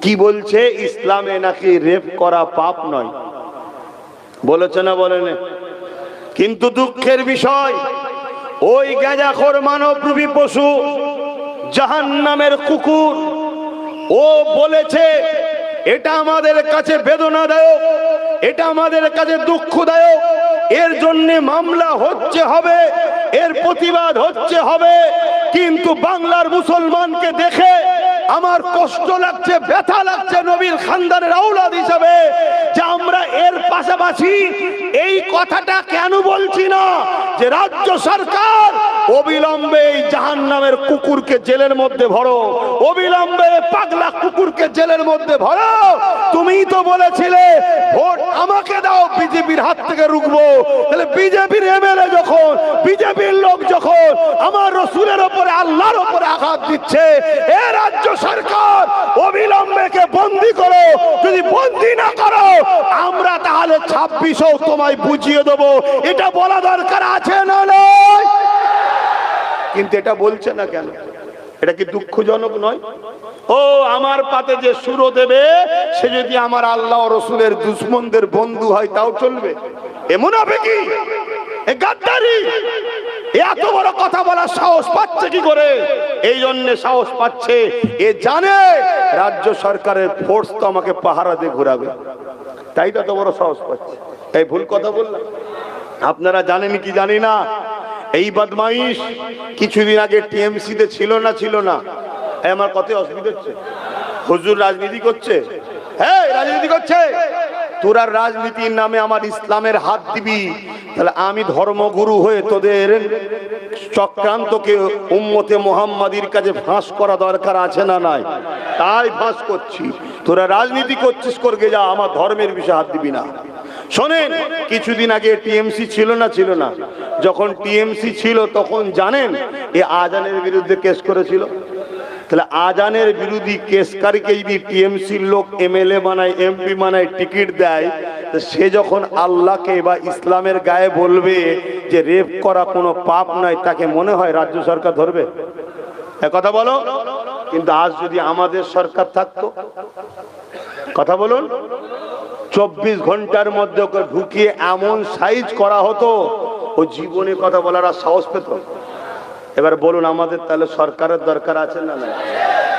কি বলছে, ইসলামে নাকি রেপ করা পাপ নয়। বলেছে না বলেন? কিন্তু দুঃখের বিষয়, ওই গেঁজাখোর মানবরূপী পশু, জাহান্নামের কুকুর, ও বলেছে এটা আমাদের কাছে বেদনাদায়ক, এটা আমাদের কাছে দুঃখদায়ক, এর জন্য মামলা হচ্ছে হবে, এর প্রতিবাদ হচ্ছে হবে। কিন্তু বাংলার মুসলমানকে দেখে আমার কষ্ট লাগছে, ব্যথা লাগছে নবীর খানদানের আওলাদ হিসাবে, যে আমরা এর পাশাপাশি এই কথাটা কেন বলছি না যে রাজ্য সরকার অবিলম্বে এই জাহান্নামের কুকুরকে জেলের মধ্যে ভরো, অবিলম্বে পাগলা কুকুরকে জেলের মধ্যে ভরো। তুমিই তো বলেছিলে ভোট আমাকে দাও, বিজেপির হাত থেকে রুখবো। তাহলে বিজেপির এমএলএ যখন, বিজেপির লোক যখন আমার রাসূলের উপরে, আল্লাহর উপরে আঘাত দিচ্ছে, এ রাজ্য সরকার অবিলম্বে কে বন্দী করো। যদি বন্দী না করো, আমরা তাহলে 26ও তোমায় বুঝিয়ে দেবো। এটা বলা দরকার আছে না নয়? কিন্তু এটা বলছে না কেন? এটা কি দুঃখজনক নয়? ও আমার পাতে যে সুরো দেবে, সে যদি আমার আল্লাহ ও রাসূলের দুশমনদের বন্ধু হয় তাও চলবে? এ মুনাফিকি। এই গাদ্দারি, এত বড় কথা বলার সাহস পাচ্ছে কি করে? এই জন্য সাহস পাচ্ছে, এ জানে রাজ্য সরকারের ফোর্স তো আমাকে পাহারা দিয়ে ঘোরাবে, তাই তো এত বড় সাহস পাচ্ছে। এই ভুল কথা বললাম? আপনারা জানেন কি জানি না, এই বদমাইশ কিছুদিন আগে টিএমসি তে ছিল না? আমার কথায় অসুবিধা হচ্ছে? হুজুর রাজনীতি করছে, হ্যাঁ রাজনীতি করছে। তোরা রাজনীতির নামে আমার ইসলামের হাত দিবি, তাহলে আমি ধর্মগুরু হয়ে তোদের চক্রান্তকে উম্মতে মুহাম্মাদির কাছে ফাঁস করা দরকার আছে না নাই? তাই ফাঁস করছি। তোরা রাজনীতি করছিস, করকে যা, আমার ধর্মের বিষয়ে হাত দিবি না। শোনেন, কিছুদিন আগে টিএমসি ছিল না? যখন টিএমসি ছিল তখন জানেন এ আজানের বিরুদ্ধে কেস করেছিল। তাহলে আজানের বিরোধী কেসকারীকে যদি টিএমসির লোক এমএলএ বানায়, এমপি বানায়, টিকিট দেয়, তো সে যখন আল্লাহকে বা ইসলামের গায়ে বলবে যে রেপ করা কোনো পাপ নয়, তাকে মনে হয় রাজ্য সরকার ধরবে? কথা বলো। কিন্তু আজ যদি আমাদের সরকার থাকতো, কথা বলুন, 24 ঘন্টার মধ্যে ওকে ঢুকিয়ে এমন সাইজ করা হতো, ও জীবনে কথা বলার আর সাহস পেত? এবার বলুন, আমাদের তাহলে সরকারের দরকার আছে না?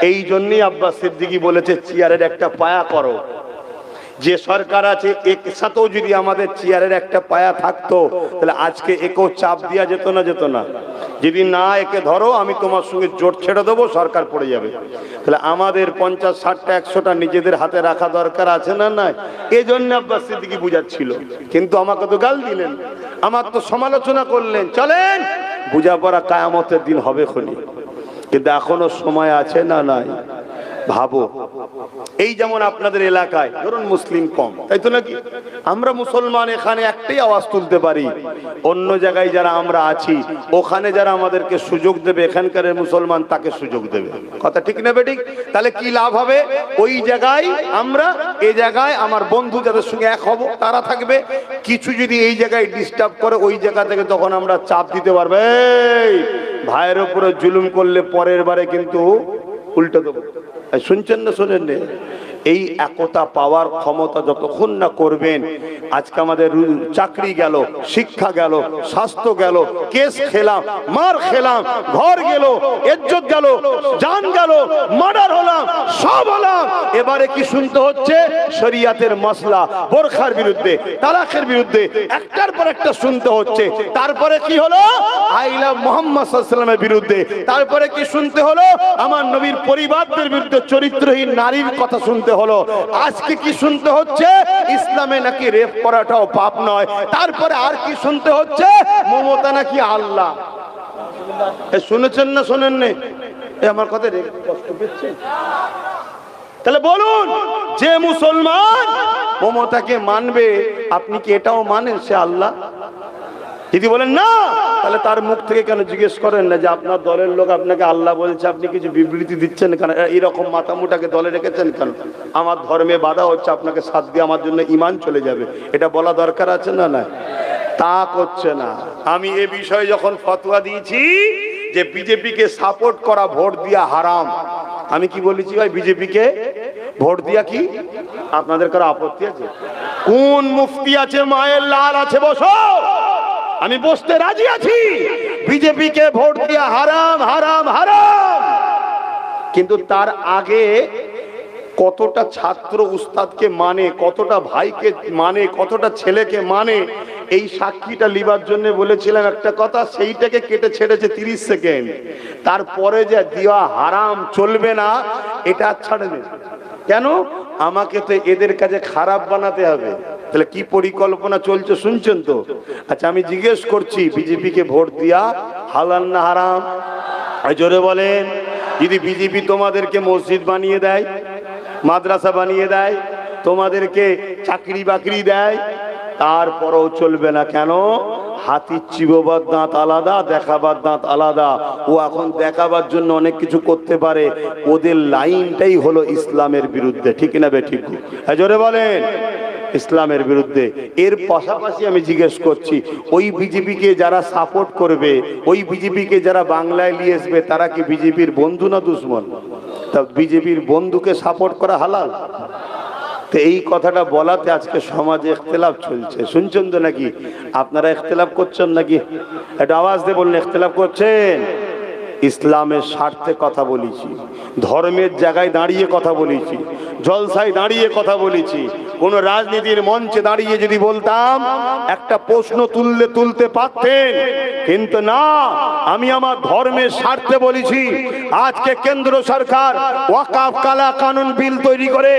এই জন্যই আব্বাস সিদ্দিকী বলেছে চেয়ারের একটা পায়া করো। যে সরকার আছে এর সাথেও যদি আমাদের চেয়ারের একটা পায়া থাকতো, তাহলে আজকে একেও চাপ দেওয়া যেত না? যদি না একে ধরো, আমি তোমার সঙ্গে জোট ছেড়ে দেবো, সরকার পড়ে যাবে। তাহলে আমাদের 50, 60টা, 100টা নিজেদের হাতে রাখা দরকার আছে না নাই? এই জন্য আব্বাস সিদ্দিকী বুঝাচ্ছিল। কিন্তু আমাকে তো গাল দিলেন, আমার তো সমালোচনা করলেন। চলেন, বুঝাপড়া কিয়ামতের দিন হবে খনি। কিন্তু এখনো সময় আছে না নাই? ভাবো, এই যেমন আপনাদের এলাকায় ধরুন মুসলিম কম, তাই তো নাকি? আমরা মুসলমান এখানে একটাই আওয়াজ তুলতে পারি, অন্য জায়গায় যারা আমরা আছি ওখানে যারা আমাদেরকে সুযোগ দেবে, এখানকার মুসলমান তাকে সুযোগ দেবে। কথা ঠিক না বেঠিক? তাহলে কি লাভ হবে? ওই জায়গায় আমরা, এই জায়গায় আমার বন্ধু যাদের সঙ্গে এক হব তারা থাকবে। কিছু যদি এই জায়গায় ডিস্টার্ব করে, ওই জায়গা থেকে তখন আমরা চাপ দিতে পারবো, এই ভাইয়ের উপরে জুলুম করলে পরের বারে কিন্তু উল্টো দেবো। শুনছেন না? শোনেন না? এই একতা পাওয়ার ক্ষমতা যতক্ষণ না করবেন, আজকে আমাদের চাকরি গেল, শিক্ষা গেল, স্বাস্থ্য গেল, কেস খেলাম, মার খেলাম, ঘর গেল, ইজ্জত গেল, জান গেল, মার্ডার হলাম, সব হলাম। এবারে কি শুনতে হচ্ছে? শরিয়াতের মাসলা, বোরখার বিরুদ্ধে, তালাকের বিরুদ্ধে, একটার পর একটা শুনতে হচ্ছে। তারপরে কি হলো? আই লাভ মুহাম্মদ সাল্লাল্লাহু আলাইহি ওয়াসাল্লামের বিরুদ্ধে। তারপরে কি শুনতে হলো? আমার নবীর পরিবারদের বিরুদ্ধে, চরিত্রহীন নারীর কথা শুনতে হলো। আজকে কি শুনতে হচ্ছে? ইসলামে নাকি রেপ করাটাও পাপ নয়। তারপরে আর কি শুনতে হচ্ছে? মমতা নাকি আল্লাহ। শুনেছেন না? শোনেন না? আমার কথা কষ্ট পেয়েছেন? তাহলে বলুন, যে মুসলমান মমতাকে মানবে, আপনি কি এটাও মানেন সে আল্লাহ? যদি বলেন না, তাহলে তার মুখ থেকে কেন জিজ্ঞেস করেন না যে আপনার দলের লোক আপনাকে আল্লাহ বলছে, আপনি কিছু বিবৃতি দিচ্ছেন কেন? এরকম মাথামুটাকে দলে রেখেছেন কেন? আমার ধর্মে বাধা হচ্ছে, আপনাকে সাথ দিয়ে আমার জন্য ঈমান চলে যাবে, এটা বলা দরকার আছে না? না, তা করছে না। আমি এ বিষয়ে যখন ফতোয়া দিয়েছি যে বিজেপিকে সাপোর্ট করা ভোট দিয়া হারাম, আমি কি বলেছি ভাই? বিজেপিকে ভোট দিয়া কি আপনাদের কারো আপত্তি আছে? কোন মুফতি আছে, মায়ের লাল আছে, বসো, আমি বসতে রাজি আছি। বিজেপিকে ভোট দিয়া হারাম, হারাম, হারাম। কিন্তু তার আগে কতটা ছাত্র উস্তাদকে মানে, কতটা ভাইকে মানে, কতটা ছেলেকে মানে, এই সাক্ষীটা লিবার জন্য বলেছিলাম একটা কথা, সেইটাকে কেটে ছেড়েছে 30 সেকেন্ড। তারপরে যে দেওয়া হারাম চলবে না, এটা ছাড়বে কেন? আমাকে তো এদের কাছে খারাপ বানাতে হবে। তাহলে কি পরিকল্পনা চলছে শুনছেন তো? আচ্ছা, আমি জিজ্ঞেস করছি, বিজেপিকে ভোট দিয়া হালাল না হারাম? জোরে বলেন। যদি বিজেপি তোমাদেরকে মসজিদ বানিয়ে দেয়, মাদ্রাসা বানিয়ে দেয়, তোমাদেরকে চাকরি বাকরি দেয়, তারপরেও চলবে না কেন? হাতির চিবোবার দাঁত আলাদা, দেখাবার দাঁত আলাদা। ও এখন দেখাবার জন্য অনেক কিছু করতে পারে, ওদের লাইনটাই হলো ইসলামের বিরুদ্ধে। ঠিক না বে ঠিক? জোরে বলেন, ইসলামের বিরুদ্ধে। এর পাশাপাশি আমি জিজ্ঞেস করছি, ওই বিজেপিকে যারা সাপোর্ট করবে, ওই বিজেপিকে যারা বাংলায় নিয়ে আসবে, তারা কি বিজেপির বন্ধু না দুশ্মন? তা বিজেপির বন্ধুকে সাপোর্ট করা হালাল? তো এই কথাটা বলাতে আজকে সমাজে ইখতিলাফ চলছে, শুনছেন তো নাকি? আপনারা ইখতিলাফ করছেন নাকি? একটা আওয়াজ দিয়ে বলুন, ইখতিলাফ করছেন? ইসলামের স্বার্থে কথা বলেছি, ধর্মের জায়গায় দাঁড়িয়ে কথা বলেছি, জলসায় দাঁড়িয়ে কথা বলেছি। কোন রাজনীতির মঞ্চে দাঁড়িয়ে যদি বলতাম একটা প্রশ্ন তুলতে পারতেন, কিন্তু না, আমি আমার ধর্মের স্বার্থে বলেছি। আজকে কেন্দ্র সরকার ওয়াকফ কালা কানুন বিল তৈরি করে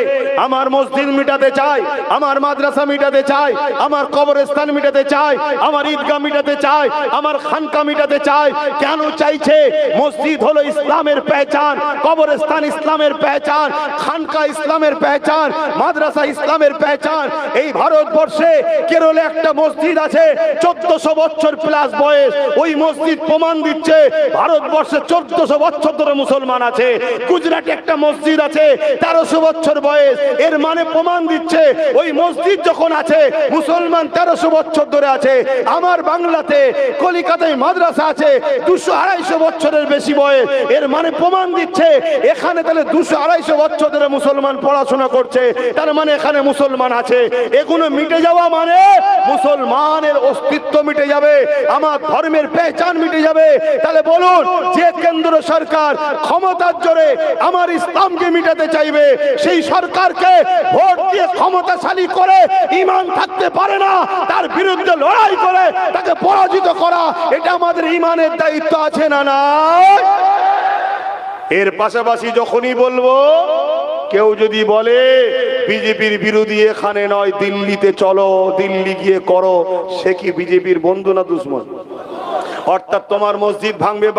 আমার মসজিদ মিটাতে চায়, আমার মাদ্রাসা মিটাতে চায়, আমার কবরস্থান মিটাতে চায়, আমার ঈদগাহ মিটাতে চায়, আমার খানকা মিটাতে চায়। কেন চাইছে? মসজিদ হলো ইসলামের পেহচান, কবরস্থান ইসলামের পেহচান, খানকা ইসলামের পেহচান, মাদ্রাসা ইসলামের পেহচান। এই ভারতবর্ষে কেরলে একটা মসজিদ আছে 1400 বছর প্লাস বয়স। ওই মসজিদ প্রমাণ দিচ্ছে ভারতবর্ষে 1400 বছর ধরে মুসলমান আছে। গুজরাটে একটা মসজিদ আছে 1300 বছর বয়স। এর মানে প্রমাণ দিচ্ছে ওই মসজিদ যখন আছে মুসলমান 1300 বছর ধরে আছে। আমার বাংলাতে কলিকাতায় মাদ্রাসা আছে 200-250 বছরের বেশি বয়স। এর মানে প্রমাণ দিচ্ছে এখানে তাহলে 200-250 বছর ধরে মুসলমান পড়াশোনা করছে, তার মানে এখানে মুসলমান আছে। এগুলো মিটে যাওয়া মানে মুসলমানের অস্তিত্ব মিটে যাবে, আমার ধর্মের পেহচান মিটে যাবে। তাহলে বলুন, যে কেন্দ্র সরকার ক্ষমতার জোরে আমার ইসলামকে মিটাতে চাইবে, সেই সরকারকে ভোট দিয়ে ক্ষমতাশালী করে ঈমান থাকতে পারে না, তার বিরুদ্ধে লড়াই করে তাকে পরাজিত করা, এটা আমাদের ঈমানের দায়িত্ব আছে না না? এর পাশাপাশি যখনই বলবো, কেউ যদি বলে বিজেপির বিরোধী এখানে নয় দিল্লিতে চলো, দিল্লি গিয়ে করো, সে কি বিজেপির বন্ধু না দুশমন? অর্থাৎ তোমার মসজিদ ভাঙবে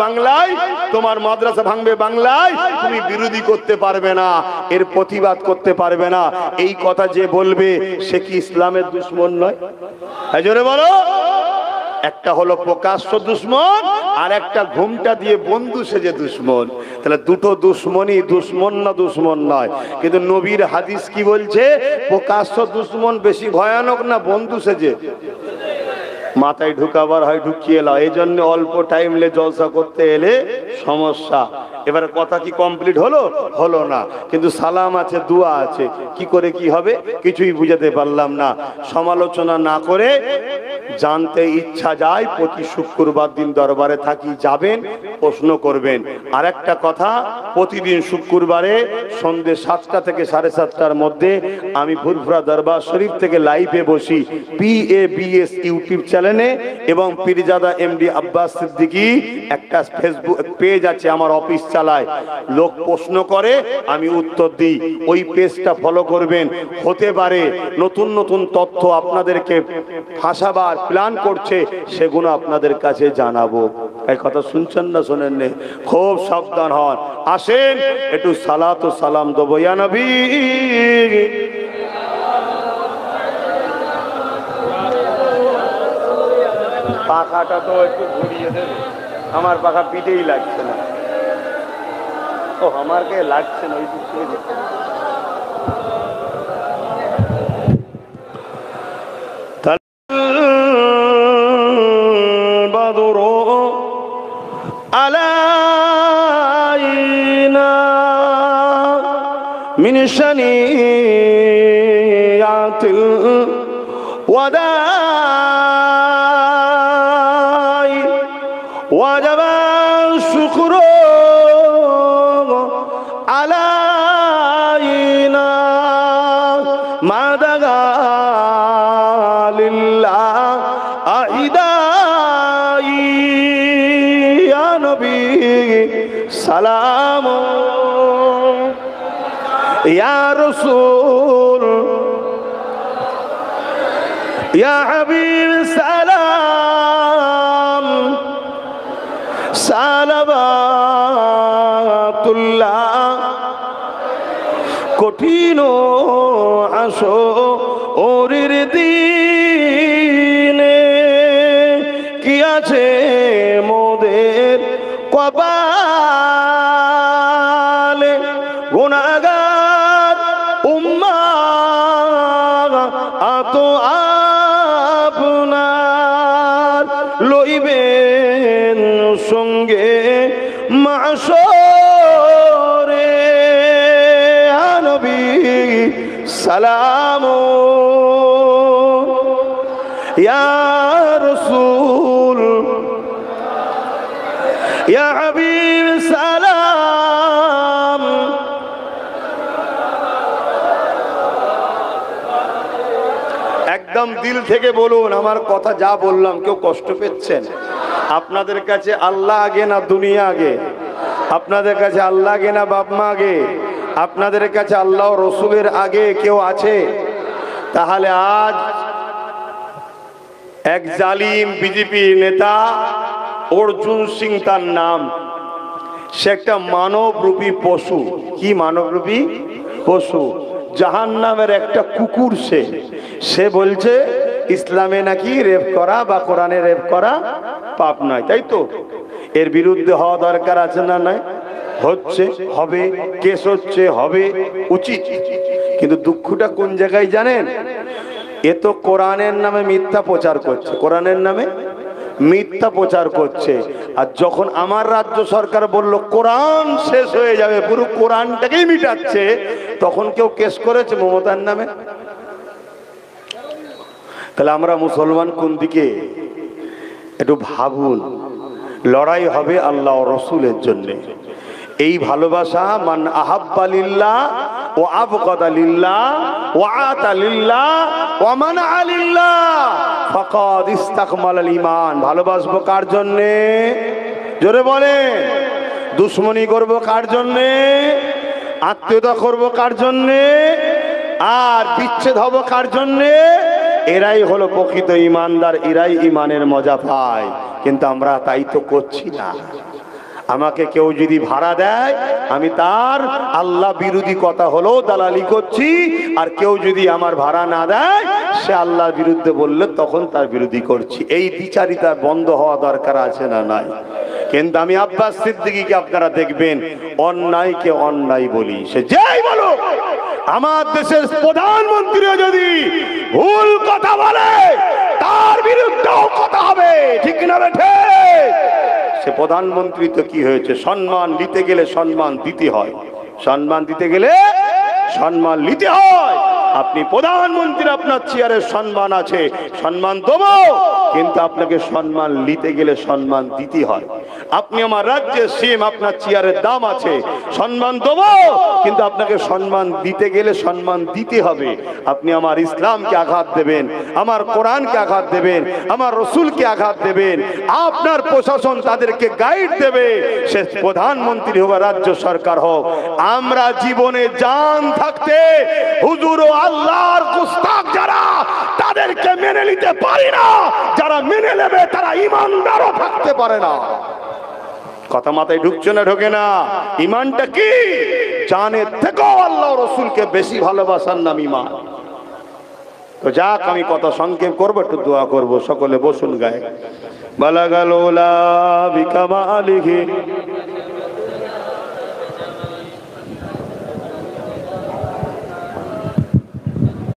বাংলায়, তোমার মাদ্রাসা ভাঙবে বাংলায়, তুমি বিরোধী করতে পারবে না, এর প্রতিবাদ করতে পারবে না। এই কথা যে বলবে সে কি ইসলামের দুশমন নয়? এই জন্য বলো, একটা হলো প্রকাশ্য দুশমন, আর একটা ঘুমটা দিয়ে বন্ধু সেজে দুশমন। তাহলে দুটো দুশমনই, দুশমন না দুশমন নয়। কিন্তু নবীর হাদিস কি বলছে? প্রকাশ্য দুশমন বেশি ভয়ানক না বন্ধু সেজে? মাথায় ঢুকাবার হয় ঢুকিয়ে লাও। এই জন্য অল্প টাইম লে জলসা করতে এলে সমস্যা। এবার কথা কি কমপ্লিট হলো? হলো না, কিন্তু সালাম আছে, দোয়া আছে, কি করে কি হবে কিছুই বুঝাতে পারলাম না। সমালোচনা না করে জানতে ইচ্ছা যায়, প্রতি শুক্রবার দিন দরবারে থাকি, যাবেন, প্রশ্ন করবেন। আর একটা কথা, প্রতিদিন শুক্রবারে সন্ধ্যে 7টা থেকে 7:30টার মধ্যে আমি ফুরফুরা দরবার শরীফ থেকে লাইভে বসি PABS ইউটিউব চ্যানেলে, এবং পীরজাদা MD আব্বাস সিদ্দিকী একটা ফেসবুক পেজ আছে, আমার অফিস চালায়। লোক প্রশ্ন করে, আমি উত্তর দিই। ওই পেজটা ফলো করবেন। হতে পারে নতুন নতুন তথ্য আপনাদেরকে ফাঁসাবার প্ল্যান করছে, সেগুলো আপনাদের কাছে জানাবো। এই কথা শুনছেন না শোনেন? খুব সাবধান হন। আসেন একটু সালাত ও সালাম দেবো ইয়া নবী। পাখাটা তো একটু ঘুরিয়ে দেবে, আমার পাখা পিঠেই লাগছে না। ও আমার কে লাগছে না, ওই দিক থেকে আলাইনা মিন শানিয়াতিল ওয়াদাই ওয়াজাবা শুকরু আলাইনা মাদাগা লিল্লাহ আইদাই ইয়া নবী সালাম ইয়া রাসূল ইয়া হাবিব সালাম সালাবাতুল্লাহ। কঠিন আসো ওরির দিনে কি আছে মোদের কপালে, গুনাহগার উম্মাহ আত আপনার লইবেন সঙ্গে মাশরে। নবী একদম দিল থেকে বলুন, আমার কথা যা বললাম কেউ কষ্ট পেয়েছেন? আপনাদের কাছে আল্লাহ আগে না দুনিয়া আগে? আপনাদের কাছে আল্লাহ আগে না বাপ মা আগে? আপনাদের কাছে আল্লাহ রসুলের আগে কেউ আছে? তাহলে আজ এক জালিম বিজেপি নেতা অর্জুন সিং তার নাম, সে একটা মানবরূপী পশু। কি মানবরূপী পশু? জাহান্নামের একটা কুকুর। সে বলছে ইসলামে নাকি রেপ করা বা কোরআনে রেপ করা পাপ নয়, তাই তো? এর বিরুদ্ধে হওয়া দরকার আছে না নাই? হচ্ছে, হবে, কেস হচ্ছে, হবে, উচিত। কিন্তু দুঃখটা কোন জায়গায় জানেন? এ তো কোরআনের নামে মিথ্যা প্রচার করছে, কোরআনের নামে মিথ্যা প্রচার করছে। আর যখন আমার রাজ্য সরকার বলল কোরআন শেষ হয়ে যাবে, পুরো কোরআনটাকেই মিটাচ্ছে, তখন কেউ কেস করেছে মমতার নামে? তাহলে আমরা মুসলমান কোন দিকে একটু ভাবুন। লড়াই হবে আল্লাহ রসুলের জন্য। এই ভালোবাসা, মান আহাব্বা লিল্লাহ ওয়া আবগাদা লিল্লাহ ওয়া আতা লিল্লাহ ওয়া মানআ লিল্লাহ ফাকাদ ইসতাকমালাল ঈমান। ভালোবাসবো কার জন্য? জোরে বলেন। দুশমনি করব কার জন্য? আত্মীয়তা করব কার জন্য? আর বিচ্ছেদ হব কার জন্য? এরাই হলো প্রকৃত ঈমানদার, এরাই ঈমানের মজা পায়। কিন্তু আমরা তাই তো করছি না। আমাকে কেউ যদি ভাড়া দেয়, আমি তার আল্লাহ বিরোধী কথা হলেও দালালি করছি, আর কেউ যদি আমার ভাড়া না দেয়, সে আল্লাহর বিরুদ্ধে বললে তখন তার বিরোধী করছি। এই বিচারিতা বন্ধ হওয়া দরকার আছে না নাই? কিন্তু আমি আব্বাস সিদ্দিকীকে আপনারা দেখবেন অন্যায়কে অন্যায় বলি, সে যেই বলো। আমার দেশের প্রধানমন্ত্রীও যদি ভুল কথা বলে, তার বিরুদ্ধেও কথা হবে, ঠিক না বেঠে? সে প্রধানমন্ত্রী তো কি হয়েছে? সম্মান দিতে গেলে সম্মান দিতে হয়, সম্মান দিতে গেলে সম্মান নিতে হয়। আপনি প্রধানমন্ত্রী, আপনার চেয়ারের সম্মান আছে, সম্মান দেবো, কিন্তু আপনাকে সম্মান নিতে গেলে সম্মান দিতে হয়। আপনি আমার রাজ্যের সিএম, আপনার চেয়ারের দাম আছে, সম্মান দেবো, কিন্তু আপনাকে সম্মান দিতে গেলে সম্মান দিতে হবে। আপনি আমার ইসলামকে আঘাত দেবেন, আমার কোরআনকে আঘাত দেবেন, আমার রসুলকে আঘাত দেবেন, আপনার প্রশাসন তাদেরকে গাইড দেবে। সে প্রধানমন্ত্রী হোক, রাজ্য সরকার হোক, আমরা জীবনে জান থাকতে হুজুর ও আল্লাহর গুস্তাখ যারা, তাদেরকে মেনে নিতে পারি না। যারা মেনে নেবে তারা ইমানদারও থাকতে পারে না। কথা মাথায় ঢুকছে না? ঢোকে না? ইমানটা কি? জানের থেকেও আল্লাহ রসুলকে বেশি ভালোবাসার নাম ইমান। তো যাক, আমি কথা সংক্ষেপ করবো, একটু দোয়া করবো। সকলে বসুন গায়ে। বালাগাল ওলা বিকামালিহি